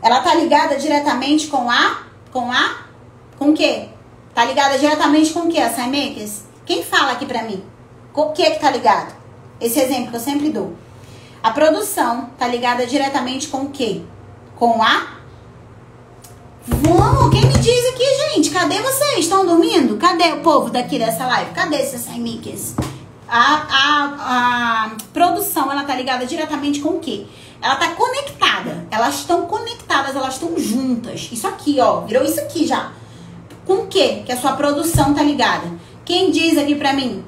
Ela tá ligada diretamente com o quê? Tá ligada diretamente com o quê, Açaí Makers? Quem fala aqui pra mim? Com o que tá ligado? Esse exemplo que eu sempre dou. A produção tá ligada diretamente com o quê? Com a... Vamos, quem me diz aqui, gente? Cadê vocês? Estão dormindo? Cadê o povo daqui dessa live? Cadê esses Açaí Makers? A produção, ela tá ligada diretamente com o quê? Ela tá conectada. Elas estão conectadas, elas estão juntas. Isso aqui, ó, virou isso aqui já. Com o quê? Que a sua produção tá ligada? Quem diz aqui pra mim?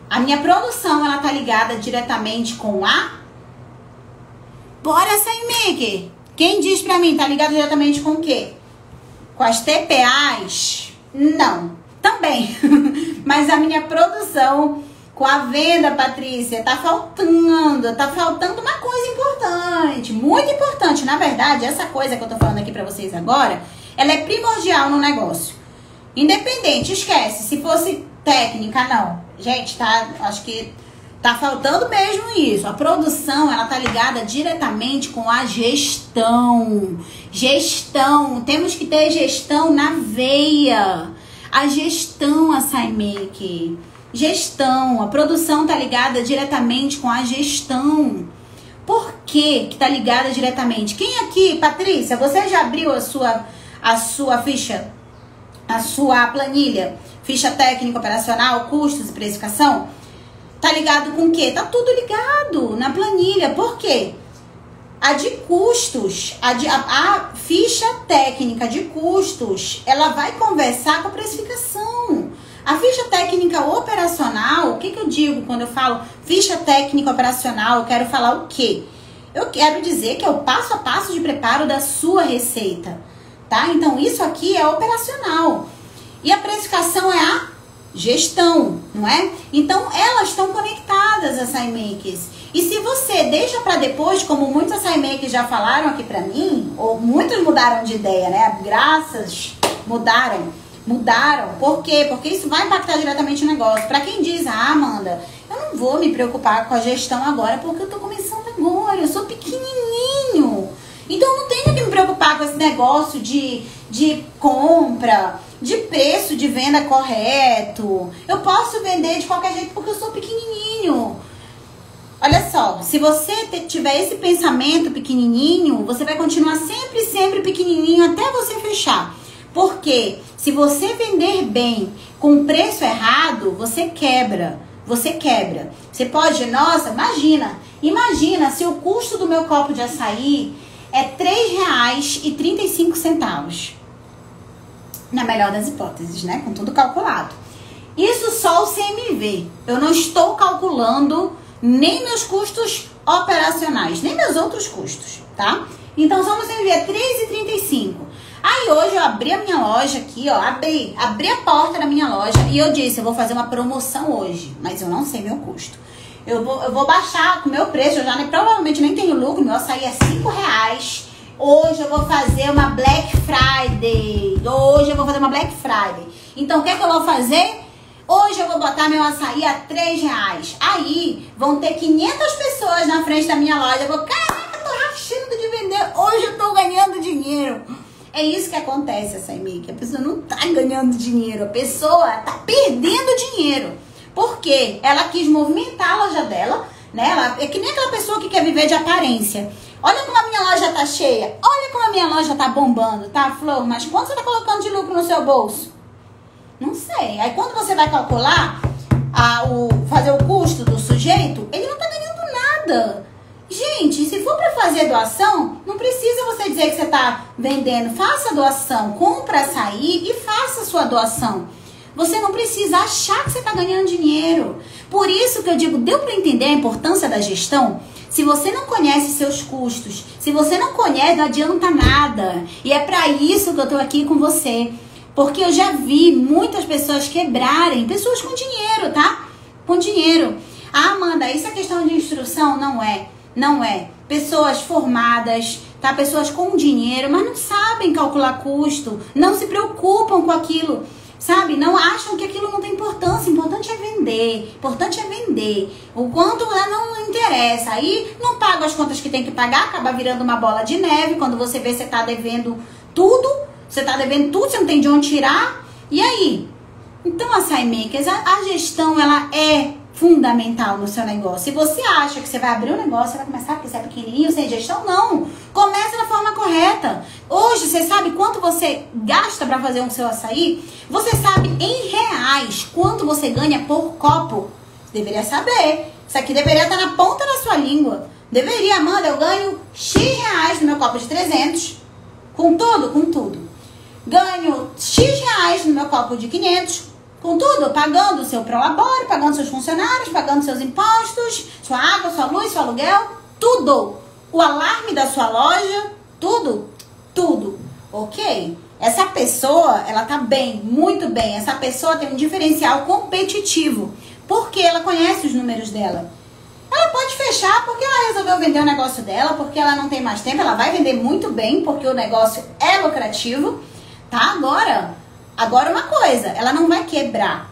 A minha produção, ela tá ligada diretamente com a... Bora, Açaí Maker! Quem diz pra mim, tá ligado diretamente com o quê? Com as TPAs? Não. Também. Mas a minha produção, com a venda, Patrícia, tá faltando uma coisa importante. Muito importante. Na verdade, essa coisa que eu tô falando aqui pra vocês agora, ela é primordial no negócio. Independente, esquece. Se fosse técnica, não. Gente, tá, acho que tá faltando mesmo isso. A produção, ela tá ligada diretamente com a gestão. Gestão. Temos que ter gestão na veia. A gestão, Açaí Maker. Gestão. A produção tá ligada diretamente com a gestão. Por que tá ligada diretamente? Quem aqui, Patrícia, você já abriu a sua ficha, a sua planilha, ficha técnica operacional, custos e precificação? Tá ligado com o quê? Tá tudo ligado na planilha. Por quê? A de custos, a ficha técnica de custos, ela vai conversar com a precificação. A ficha técnica operacional, o que eu digo quando eu falo ficha técnica operacional? Eu quero falar o quê? Eu quero dizer que é o passo a passo de preparo da sua receita, tá? Então, isso aqui é operacional. E a precificação é a gestão, não é? Então, elas estão conectadas, Açaí Makers. E se você deixa para depois, como muitos Açaí Makers já falaram aqui para mim, ou muitos mudaram de ideia, né? Graças, mudaram. Por quê? Porque isso vai impactar diretamente o negócio. Para quem diz, Amanda, eu não vou me preocupar com a gestão agora, porque eu tô começando agora, eu sou pequenininho. Então, eu não tenho que me preocupar com esse negócio de compra, de preço de venda correto. Eu posso vender de qualquer jeito porque eu sou pequenininho. Olha só, se você tiver esse pensamento pequenininho, você vai continuar sempre pequenininho até você fechar. Porque se você vender bem com preço errado, você quebra. Você pode, nossa, imagina se o custo do meu copo de açaí é R$3,35. Na melhor das hipóteses, né? Com tudo calculado. Isso só o CMV. Eu não estou calculando nem meus custos operacionais, nem meus outros custos, tá? Então, só no CMV é R$3,35. Aí, hoje, eu abri a minha loja aqui, ó. Abri a porta da minha loja e eu disse, eu vou fazer uma promoção hoje, mas eu não sei meu custo. Eu vou baixar o meu preço, eu já provavelmente nem tenho lucro, meu açaí é R$5. Hoje eu vou fazer uma Black Friday. Então, o que é que eu vou fazer? Hoje eu vou botar meu açaí a R$3. Aí, vão ter 500 pessoas na frente da minha loja. Eu vou, caraca, eu tô rachando de vender. Hoje eu tô ganhando dinheiro. É isso que acontece, Açaí Maker. A pessoa não tá ganhando dinheiro. A pessoa tá perdendo dinheiro. Por quê? Ela quis movimentar a loja dela, né? Ela é que nem aquela pessoa que quer viver de aparência. Olha como a minha loja tá cheia. Olha como a minha loja tá bombando, tá, Flor? Mas quanto você tá colocando de lucro no seu bolso? Não sei. Aí quando você vai calcular, fazer o custo do sujeito, ele não tá ganhando nada. Gente, se for para fazer doação, não precisa você dizer que você tá vendendo. Faça doação, compra açaí e faça sua doação. Você não precisa achar que você tá ganhando dinheiro. Por isso que eu digo, deu para entender a importância da gestão? Se você não conhece seus custos, se você não conhece, não adianta nada. E é para isso que eu tô aqui com você. Porque eu já vi muitas pessoas quebrarem, pessoas com dinheiro, tá? Com dinheiro. Ah, Amanda, isso é questão de instrução? Não é. Não é. Pessoas formadas, tá? Pessoas com dinheiro, mas não sabem calcular custo, não se preocupam com aquilo, sabe? Não acham que aquilo não tem importância. Importante é vender, importante é vender. O quanto não interessa. Aí não paga as contas que tem que pagar, acaba virando uma bola de neve. Quando você vê, você tá devendo tudo, você não tem de onde tirar. E aí? Então, açaí makers, a gestão, ela é fundamental no seu negócio. Se você acha que você vai abrir um negócio, você vai começar porque você é pequenininho, sem gestão, não. Comece da forma correta. Hoje, você sabe quanto você gasta para fazer um seu açaí? Você sabe em reais quanto você ganha por copo? Você deveria saber. Isso aqui deveria estar na ponta da sua língua. Deveria, Amanda, eu ganho X reais no meu copo de 300. Com tudo? Com tudo. Ganho X reais no meu copo de 500. Com tudo, pagando o seu prolabore, pagando seus funcionários, pagando seus impostos, sua água, sua luz, seu aluguel, tudo. O alarme da sua loja, tudo, tudo. Ok? Essa pessoa, ela tá bem, muito bem. Essa pessoa tem um diferencial competitivo, porque ela conhece os números dela. Ela pode fechar porque ela resolveu vender o negócio dela, porque ela não tem mais tempo, ela vai vender muito bem, porque o negócio é lucrativo, tá? Agora uma coisa, ela não vai quebrar.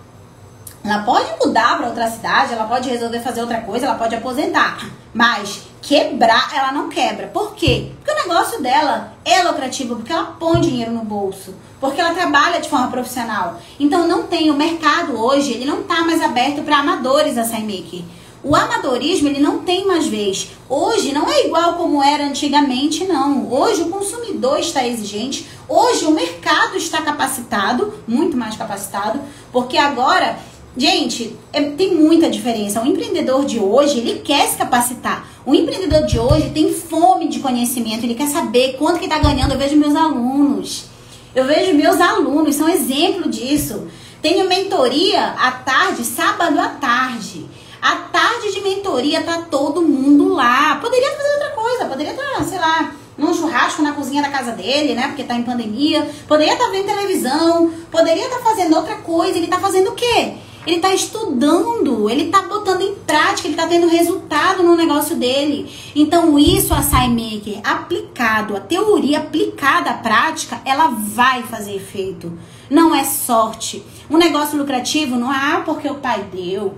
Ela pode mudar para outra cidade, ela pode resolver fazer outra coisa, ela pode aposentar. Mas quebrar, ela não quebra. Por quê? Porque o negócio dela é lucrativo, porque ela põe dinheiro no bolso, porque ela trabalha de forma profissional. Então não tem, o mercado hoje, ele não tá mais aberto para amadores açaí maker. O amadorismo, ele não tem mais vez. Hoje não é igual como era antigamente, não. Hoje o consumidor está exigente. Hoje o mercado está capacitado, muito mais capacitado, porque agora, gente, tem muita diferença. O empreendedor de hoje, ele quer se capacitar. O empreendedor de hoje tem fome de conhecimento, ele quer saber quanto que está ganhando. Eu vejo meus alunos, são exemplo disso. Tenho mentoria à tarde, sábado à tarde. À tarde de mentoria tá todo mundo lá. Poderia fazer outra coisa, poderia estar, sei lá, num churrasco na cozinha da casa dele, né? Porque tá em pandemia. Poderia estar vendo televisão, poderia estar fazendo outra coisa. Ele tá fazendo o quê? Ele tá estudando, ele tá botando em prática, ele tá tendo resultado no negócio dele. Então isso, açaí maker aplicado, a teoria aplicada à prática, ela vai fazer efeito. Não é sorte. Um negócio lucrativo não é porque o pai deu,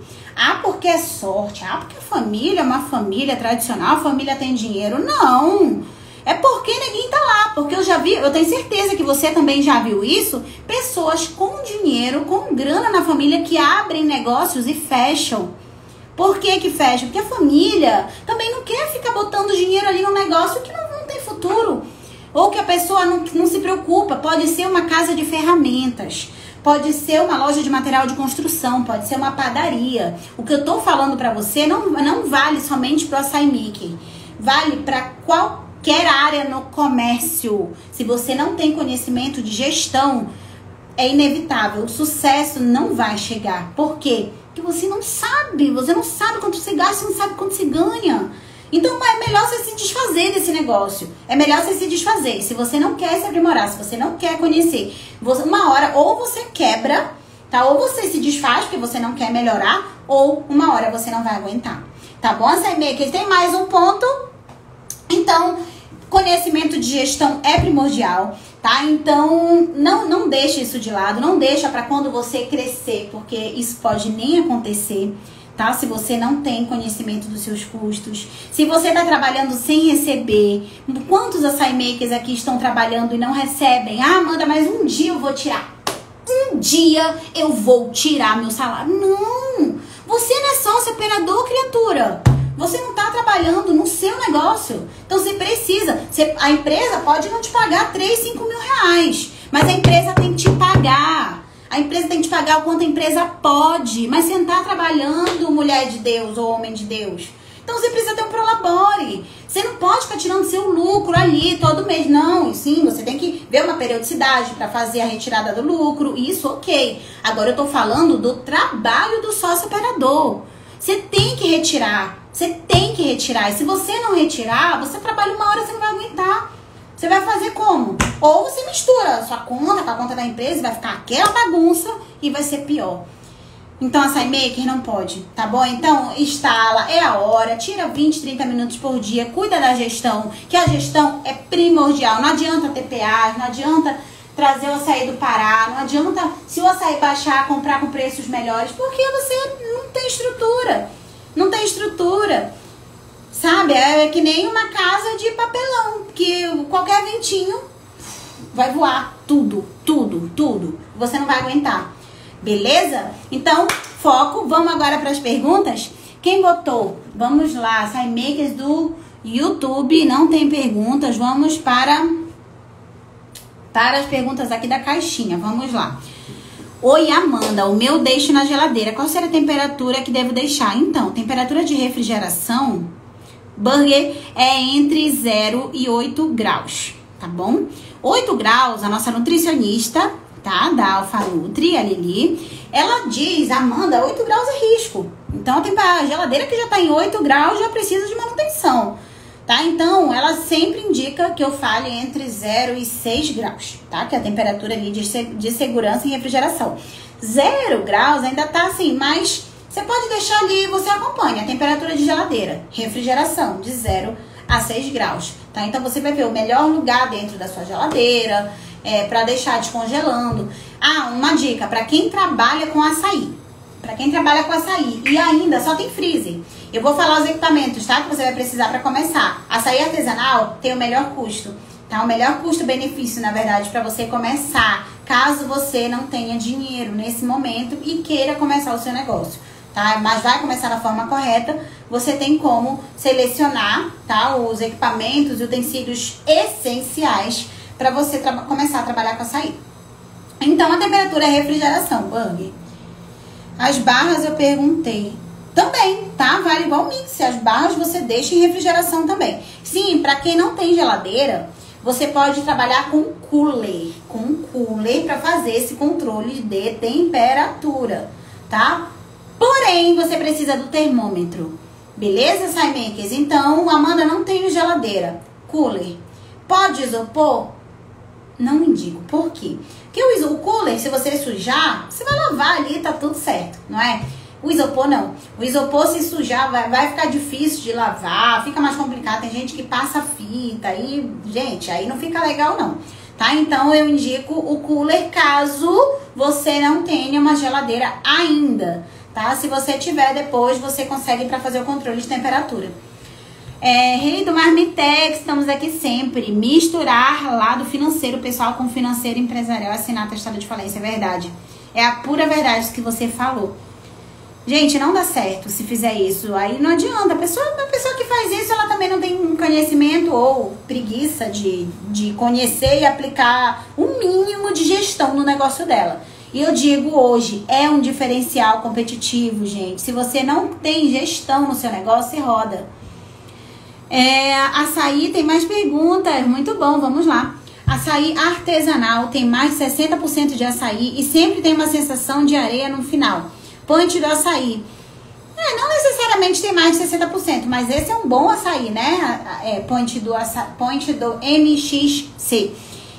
porque é sorte, porque a família é uma família tradicional, a família tem dinheiro. Não. É porque ninguém tá lá. Porque eu já vi, eu tenho certeza que você também já viu isso. Pessoas com dinheiro, com grana na família que abrem negócios e fecham. Por que que fecham? Porque a família também não quer ficar botando dinheiro ali no negócio que não tem futuro. Ou que a pessoa não se preocupa. Pode ser uma casa de ferramentas. Pode ser uma loja de material de construção, pode ser uma padaria. O que eu tô falando pra você não vale somente pro açaí maker. Vale pra qualquer área no comércio. Se você não tem conhecimento de gestão, é inevitável. O sucesso não vai chegar. Por quê? Porque você não sabe quanto você gasta, você não sabe quanto você ganha. Então é melhor você se desfazer desse negócio. É melhor você se desfazer. Se você não quer se aprimorar, se você não quer conhecer, uma hora ou você quebra, tá? Ou você se desfaz porque você não quer melhorar, ou uma hora você não vai aguentar. Tá bom, açaí maker? Tem mais um ponto. Então, conhecimento de gestão é primordial, tá? Então, não deixe isso de lado, não deixa para quando você crescer, porque isso pode nem acontecer. Tá? Se você não tem conhecimento dos seus custos, se você está trabalhando sem receber, quantos açaí makers aqui estão trabalhando e não recebem? Ah, Amanda, mas um dia eu vou tirar. Um dia eu vou tirar meu salário. Não! Você não é sócio operador, criatura. Você não está trabalhando no seu negócio. Então você precisa. A empresa pode não te pagar 3, 5 mil reais, mas a empresa tem que te pagar. A empresa tem que te pagar o quanto a empresa pode. Mas você não tá trabalhando, mulher de Deus ou homem de Deus. Então você precisa ter um prolabore. Você não pode ficar tirando seu lucro ali todo mês. Não, sim, você tem que ver uma periodicidade para fazer a retirada do lucro. Isso, ok. Agora eu tô falando do trabalho do sócio operador. Você tem que retirar. Você tem que retirar. E se você não retirar, você trabalha uma hora e você não vai aguentar. Você vai fazer como? Ou você mistura a sua conta com a conta da empresa, vai ficar aquela bagunça e vai ser pior. Então, açaí maker não pode, tá bom? Então, instala, é a hora, tira 20, 30 minutos por dia, cuida da gestão, que a gestão é primordial. Não adianta ter PA, não adianta trazer o açaí do Pará, não adianta, se o açaí baixar, comprar com preços melhores, porque você não tem estrutura, não tem estrutura, sabe? É que nem uma casa de papelão, que qualquer ventinho vai voar tudo, tudo, tudo, você não vai aguentar. Beleza? Então, foco. Vamos agora para as perguntas? Quem votou? Vamos lá. Açaí makers do YouTube. Não tem perguntas. Vamos para as perguntas aqui da caixinha. Vamos lá. Oi, Amanda. O meu deixo na geladeira. Qual será a temperatura que devo deixar? Então, temperatura de refrigeração, burger, é entre 0 e 8 graus. Tá bom? 8 graus, a nossa nutricionista, tá? Da Alfa Nutri, a Lili, ela diz, Amanda, 8 graus é risco. Então, a geladeira que já tá em 8 graus já precisa de manutenção, tá? Então, ela sempre indica que eu fale entre 0 e 6 graus, tá? Que é a temperatura ali de segurança em refrigeração. 0 graus ainda tá assim, mas você pode deixar ali, você acompanha a temperatura de geladeira, refrigeração, de 0 a 6 graus, tá? Então, você vai ver o melhor lugar dentro da sua geladeira, para deixar descongelando. Ah, uma dica, para quem trabalha com açaí. Para quem trabalha com açaí e ainda só tem freezer. Eu vou falar os equipamentos, tá? Que você vai precisar para começar. Açaí artesanal tem o melhor custo, tá? O melhor custo-benefício, na verdade, para você começar, caso você não tenha dinheiro nesse momento e queira começar o seu negócio, tá? Mas vai começar da forma correta. Você tem como selecionar, tá? Os equipamentos e utensílios essenciais para você começar a trabalhar com açaí. Então, a temperatura é refrigeração, burger. As barras eu perguntei. Também, tá? Vale igual mix. As barras você deixa em refrigeração também. Sim, para quem não tem geladeira, você pode trabalhar com cooler. Com cooler para fazer esse controle de temperatura, tá? Porém, você precisa do termômetro. Beleza, açaí makers? Então, Amanda, não tenho geladeira. Cooler. Pode isopor? Não indico. Por quê? Porque o cooler, se você sujar, você vai lavar ali, tá tudo certo, não é? O isopor não. O isopor, se sujar, vai ficar difícil de lavar, fica mais complicado. Tem gente que passa fita aí, gente, aí não fica legal não, tá? Então, eu indico o cooler caso você não tenha uma geladeira ainda, tá? Se você tiver, depois você consegue para fazer o controle de temperatura. Rei do Marmitex, estamos aqui sempre. Misturar lado financeiro pessoal com financeiro empresarial, assinar atestado de falência, é verdade. É a pura verdade que você falou. Gente, não dá certo se fizer isso. Aí não adianta. A pessoa que faz isso, ela também não tem conhecimento ou preguiça de conhecer e aplicar um mínimo de gestão no negócio dela. E eu digo hoje, é um diferencial competitivo, gente. Se você não tem gestão no seu negócio, você roda. Açaí tem mais perguntas, muito bom, vamos lá. Açaí artesanal tem mais de 60% de açaí e sempre tem uma sensação de areia no final. Punch do açaí. Não necessariamente tem mais de 60%, mas esse é um bom açaí, né? Punch do MXC.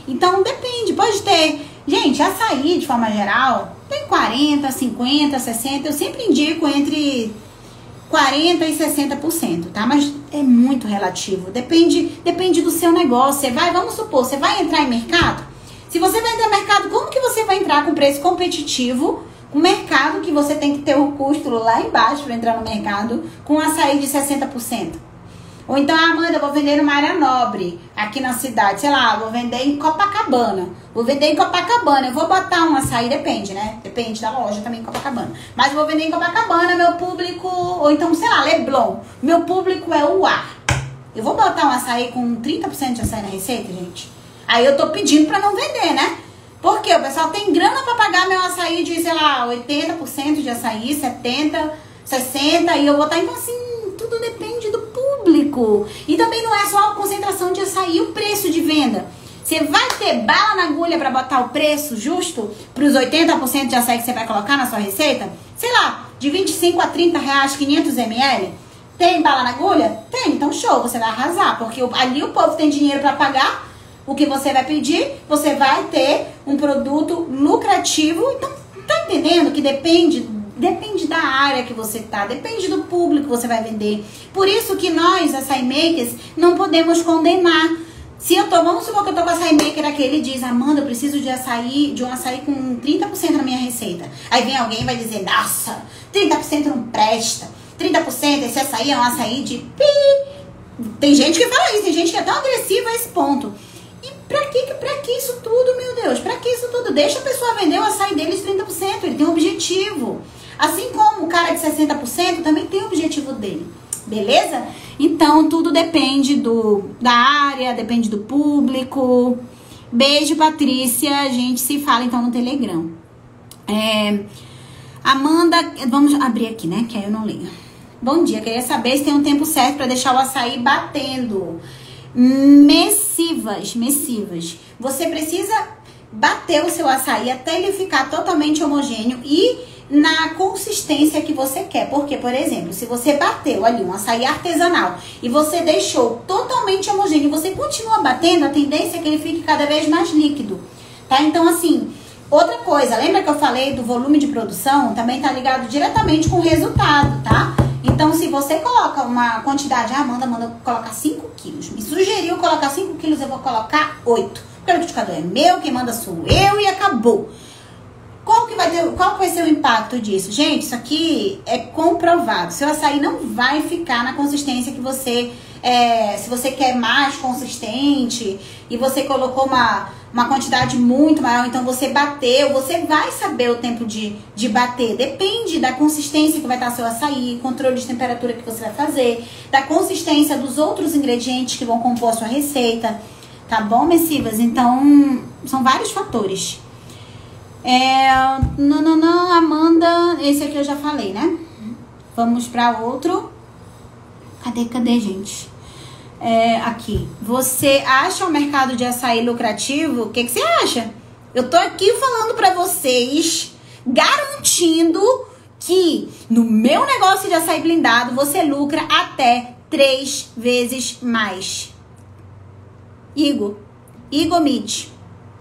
Então depende, pode ter. Gente, açaí de forma geral tem 40, 50, 60. Eu sempre indico entre 40% e 60%, tá? Mas é muito relativo. Depende do seu negócio. Vamos supor, você vai entrar em mercado? Se você vai entrar em mercado, como que você vai entrar com preço competitivo? Com mercado que você tem que ter o custo lá embaixo para entrar no mercado com açaí de 60%. Ou então, Amanda, eu vou vender numa área nobre aqui na cidade. Sei lá, vou vender em Copacabana. Eu vou botar um açaí, depende, né? Depende da loja também em Copacabana. Mas eu vou vender em Copacabana, meu público... Ou então, sei lá, Leblon. Meu público é o ar. Eu vou botar um açaí com 30% de açaí na receita, gente? Aí eu tô pedindo pra não vender, né? Porque o pessoal tem grana pra pagar meu açaí de, sei lá, 80% de açaí, 70%, 60%. E eu vou estar, então assim, tudo depende do público. E também não é só a concentração de açaí, o preço de venda. Você vai ter bala na agulha para botar o preço justo para os 80% de açaí que você vai colocar na sua receita? Sei lá, de 25 a 30 reais, 500 ml? Tem bala na agulha? Tem, então show, você vai arrasar. Porque ali o povo tem dinheiro para pagar o que você vai pedir, você vai ter um produto lucrativo. Então, tá entendendo que depende depende da área que você tá, depende do público que você vai vender. Por isso que nós, açaí makers, não podemos condenar. Se eu tô, vamos supor que eu tô com açaí maker aqui, ele diz, Amanda, eu preciso de um açaí com 30% na minha receita. Aí vem alguém e vai dizer, nossa, 30% não presta, 30% esse açaí é um açaí de pi. Tem gente que fala isso, tem gente que é tão agressiva a esse ponto. E pra que isso tudo, meu Deus? Pra que isso tudo? Deixa a pessoa vender o açaí dele de 30%, ele tem um objetivo. Assim como o cara de 60% também tem o objetivo dele. Beleza? Então, tudo depende da área, depende do público. Beijo, Patrícia. A gente se fala, então, no Telegram. Amanda, vamos abrir aqui, né? Que aí eu não leio. Bom dia, queria saber se tem um tempo certo para deixar o açaí batendo. Messivas. Você precisa bater o seu açaí até ele ficar totalmente homogêneo e na consistência que você quer. Porque, por exemplo, se você bateu ali um açaí artesanal e você deixou totalmente homogêneo e você continua batendo, a tendência é que ele fique cada vez mais líquido, tá? Então, assim, outra coisa, lembra que eu falei do volume de produção? Também tá ligado diretamente com o resultado, tá? Então, se você coloca uma quantidade, Amanda colocar 5 quilos, me sugeriu colocar 5 quilos, eu vou colocar 8. Porque o liquidificador é meu, quem manda sou eu e acabou. Qual que vai ser o impacto disso? Gente, isso aqui é comprovado. Seu açaí não vai ficar na consistência que você... se você quer mais consistente e você colocou uma quantidade muito maior, então você bateu, você vai saber o tempo de bater. Depende da consistência que vai estar seu açaí, controle de temperatura que você vai fazer, da consistência dos outros ingredientes que vão compor a sua receita. Tá bom, Messivas? Então, são vários fatores. Amanda, esse aqui eu já falei, né? Vamos pra outro. Cadê, gente? Aqui. Você acha o mercado de açaí lucrativo? O que você acha? Eu tô aqui falando pra vocês, garantindo que no meu negócio de açaí blindado, você lucra até 3 vezes mais. Igor Mitch.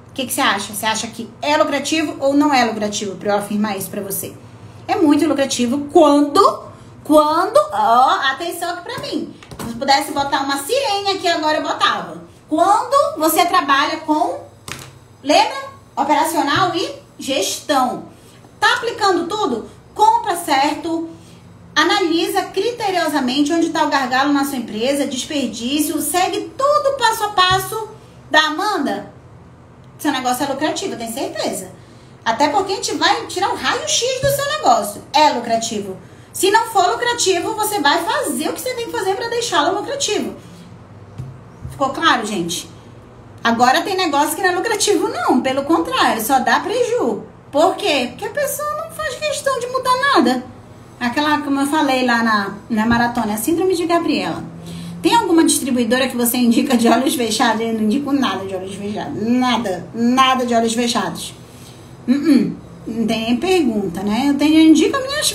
O que você acha? Você acha que é lucrativo ou não é lucrativo? Pra eu afirmar isso pra você. É muito lucrativo quando, atenção aqui pra mim. Se eu pudesse botar uma sirene aqui agora, eu botava. Quando você trabalha com, lembra? Operacional e gestão. Tá aplicando tudo? Compra certo, analisa criteriosamente onde tá o gargalo na sua empresa, desperdício, segue tudo passo a passo da Amanda. Seu negócio é lucrativo, eu tenho certeza. Até porque a gente vai tirar o raio-x do seu negócio. É lucrativo. Se não for lucrativo, você vai fazer o que você tem que fazer para deixá-lo lucrativo. Ficou claro, gente? Agora tem negócio que não é lucrativo, não. Pelo contrário, só dá preju. Por quê? Porque a pessoa não faz questão de mudar nada. Aquela, como eu falei lá na maratona, a síndrome de Gabriela. Tem alguma distribuidora que você indica de olhos fechados? Eu não indico nada de olhos fechados. Nada de olhos fechados. Não tem nem pergunta, né? Eu indico minhas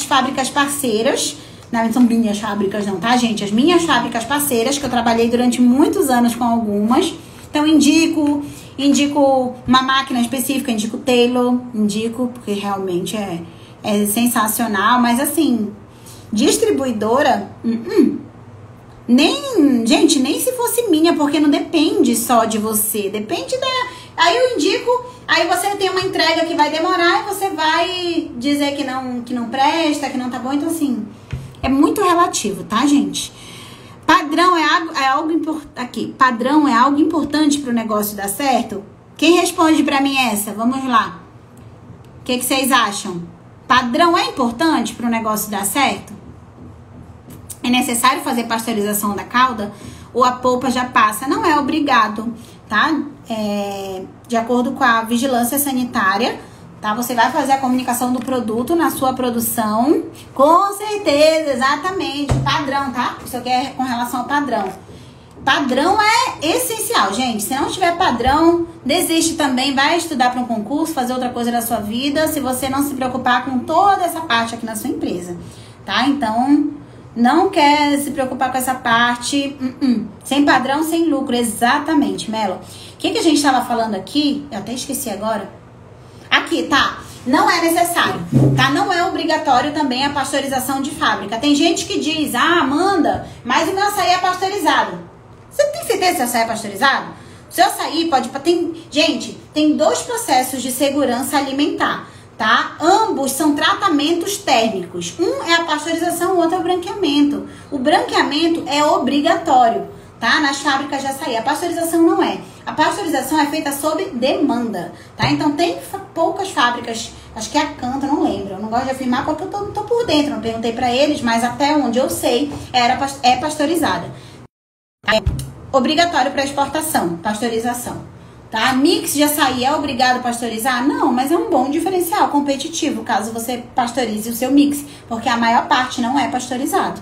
fábricas parceiras. Não são minhas fábricas não, tá, gente? As minhas fábricas parceiras, que eu trabalhei durante muitos anos com algumas. Então, indico uma máquina específica, indico Taylor, porque realmente é sensacional. Mas, assim, distribuidora, nem se fosse minha, porque não depende só de você, depende da... Aí eu indico, aí você tem uma entrega que vai demorar e você vai dizer que não presta, que não tá bom. Então, assim, é muito relativo, tá, gente? Padrão é algo importante. Padrão é algo importante pro negócio dar certo? Quem responde pra mim essa? Vamos lá. O que vocês acham? Padrão é importante pro negócio dar certo? É necessário fazer pasteurização da calda ou a polpa já passa? Não é obrigado, tá? De acordo com a vigilância sanitária, tá? Você vai fazer a comunicação do produto na sua produção. Com certeza, exatamente. Padrão, tá? Isso aqui é com relação ao padrão. Padrão é essencial, gente. Se não tiver padrão, desiste também. Vai estudar para um concurso, fazer outra coisa da sua vida, se você não se preocupar com toda essa parte aqui na sua empresa, tá? Então, não quer se preocupar com essa parte. Sem padrão, sem lucro. Exatamente, Melo. O que a gente estava falando aqui? Eu até esqueci agora. Aqui, tá. Não é necessário, tá? Não é obrigatório também a pasteurização de fábrica. Tem gente que diz, ah, Amanda, mas o meu açaí é pasteurizado. Você tem certeza que seu açaí é pasteurizado? O seu açaí pode... Gente, tem 2 processos de segurança alimentar, tá? Ambos são tratamentos térmicos. Um é a pasteurização, o outro é o branqueamento. O branqueamento é obrigatório, tá? Nas fábricas de açaí. A pasteurização não é. A pasteurização é feita sob demanda, tá? Então tem poucas fábricas, acho que é a Canto, não lembro. Eu não gosto de afirmar porque eu tô por dentro, não perguntei pra eles, mas até onde eu sei é pasteurizada. É obrigatório para exportação, pasteurização, tá? Mix de açaí é obrigado a pasteurizar? Não, mas é um bom diferencial competitivo caso você pasteurize o seu mix, porque a maior parte não é pasteurizado,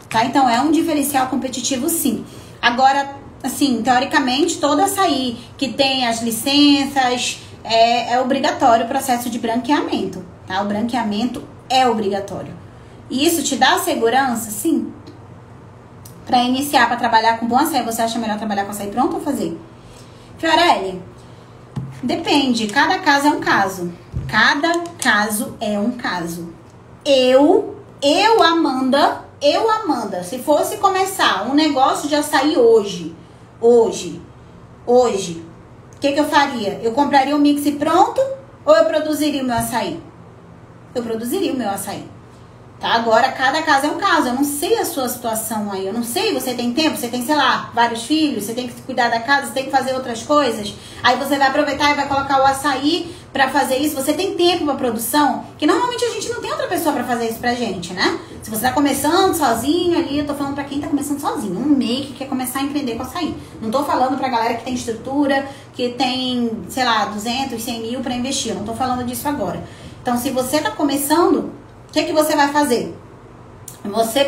tá? Então é um diferencial competitivo sim. Agora, assim, teoricamente, todo açaí que tem as licenças é obrigatório o processo de branqueamento, tá? O branqueamento é obrigatório. E isso te dá segurança? Sim. Para iniciar, para trabalhar com bom açaí, você acha melhor trabalhar com açaí pronto ou fazer? Fiorelli, depende. Cada caso é um caso. Cada caso é um caso. Amanda, se fosse começar um negócio de açaí hoje, o que eu faria? Eu compraria o mix pronto ou eu produziria o meu açaí? Eu produziria o meu açaí. Tá? Agora, cada caso é um caso. Eu não sei a sua situação aí. Eu não sei, você tem tempo, você tem, sei lá, vários filhos, você tem que cuidar da casa, você tem que fazer outras coisas. Aí você vai aproveitar e vai colocar o açaí pra fazer isso. Você tem tempo pra produção? Que normalmente a gente não tem outra pessoa pra fazer isso pra gente, né? Se você tá começando sozinho ali, eu tô falando pra quem tá começando sozinho. Um MEI que quer começar a empreender com açaí. Não tô falando pra galera que tem estrutura, que tem, sei lá, 200, 100 mil pra investir. Eu não tô falando disso agora. Então, se você tá começando... O que você vai fazer? Você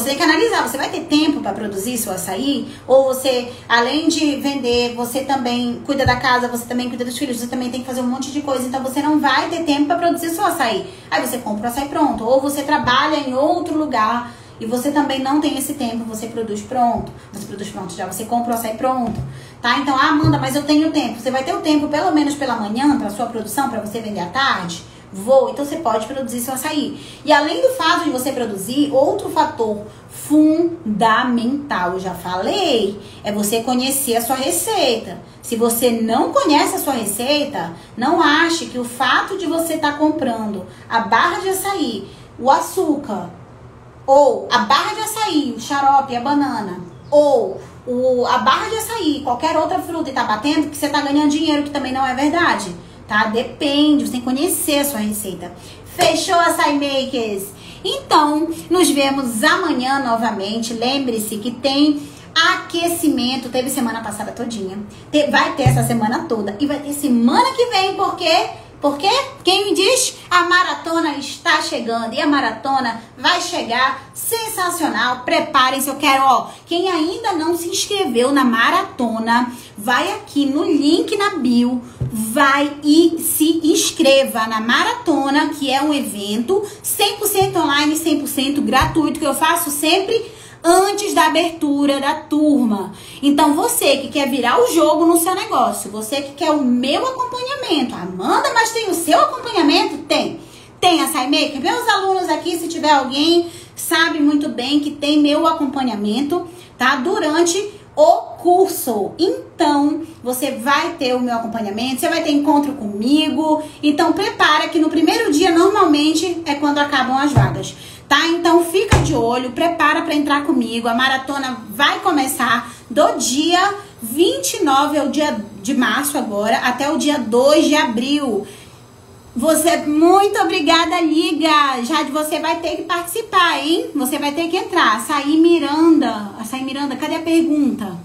tem que analisar, você vai ter tempo para produzir seu açaí? Ou você, além de vender, você também cuida da casa, você também cuida dos filhos, você também tem que fazer um monte de coisa, então você não vai ter tempo para produzir seu açaí. Aí você compra o açaí pronto, ou você trabalha em outro lugar e você também não tem esse tempo, você produz pronto. Você produz pronto já, você compra o açaí pronto, tá? Então, Amanda, mas eu tenho tempo. Você vai ter o tempo pelo menos pela manhã para sua produção, para você vender à tarde? Então você pode produzir seu açaí. E além do fato de você produzir, outro fator fundamental, eu já falei, é você conhecer a sua receita. Se você não conhece a sua receita, não ache que o fato de você estar comprando a barra de açaí, o açúcar, ou a barra de açaí, o xarope, a banana, ou a barra de açaí, qualquer outra fruta e tá batendo, que você tá ganhando dinheiro, que também não é verdade. Tá? Depende, você tem que conhecer a sua receita. Fechou, açaí makers? Então, nos vemos amanhã novamente. Lembre-se que tem aquecimento. Teve semana passada todinha. Vai ter essa semana toda. E vai ter semana que vem, porque quem me diz? A maratona está chegando. E a maratona vai chegar sensacional. Preparem-se, eu quero, quem ainda não se inscreveu na maratona, vai aqui no link na bio, vai e se inscreva na maratona, que é um evento 100% online, 100% gratuito, que eu faço sempre antes da abertura da turma. Então, você que quer virar o jogo no seu negócio, você que quer o meu acompanhamento, Amanda, mas tem o seu acompanhamento? Tem Açaí Maker? Meus alunos aqui, se tiver alguém, sabe muito bem que tem meu acompanhamento, tá? Durante o curso. Então, você vai ter o meu acompanhamento, você vai ter encontro comigo. Então, prepara que no primeiro dia, normalmente, é quando acabam as vagas. Tá? Então, fica de olho, prepara para entrar comigo. A maratona vai começar do dia 29, é o dia de março agora, até o dia 2 de abril. Muito obrigada, Liga. Você vai ter que participar, hein? Você vai ter que entrar. Açaí Miranda, cadê a pergunta?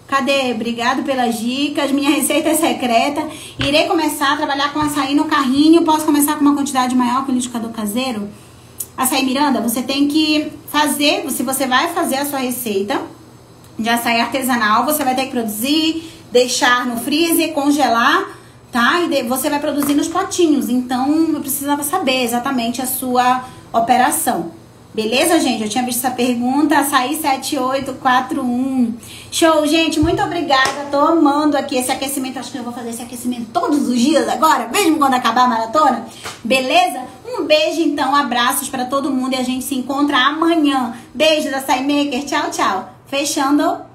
Cadê? Obrigado pelas dicas. Minha receita é secreta. Irei começar a trabalhar com açaí no carrinho. Posso começar com uma quantidade maior que o liquidificador caseiro? Açaí Miranda, você tem que fazer, se você vai fazer a sua receita de açaí artesanal, você vai ter que produzir, deixar no freezer, congelar, tá? E você vai produzir nos potinhos. Então, eu precisava saber exatamente a sua operação. Beleza, gente? Eu tinha visto essa pergunta. Açaí 7841. Show, gente. Muito obrigada. Tô amando aqui esse aquecimento. Acho que eu vou fazer esse aquecimento todos os dias agora, mesmo quando acabar a maratona. Beleza? Um beijo, então. Abraços pra todo mundo e a gente se encontra amanhã. Beijo da Açaí Maker. Tchau, tchau. Fechando.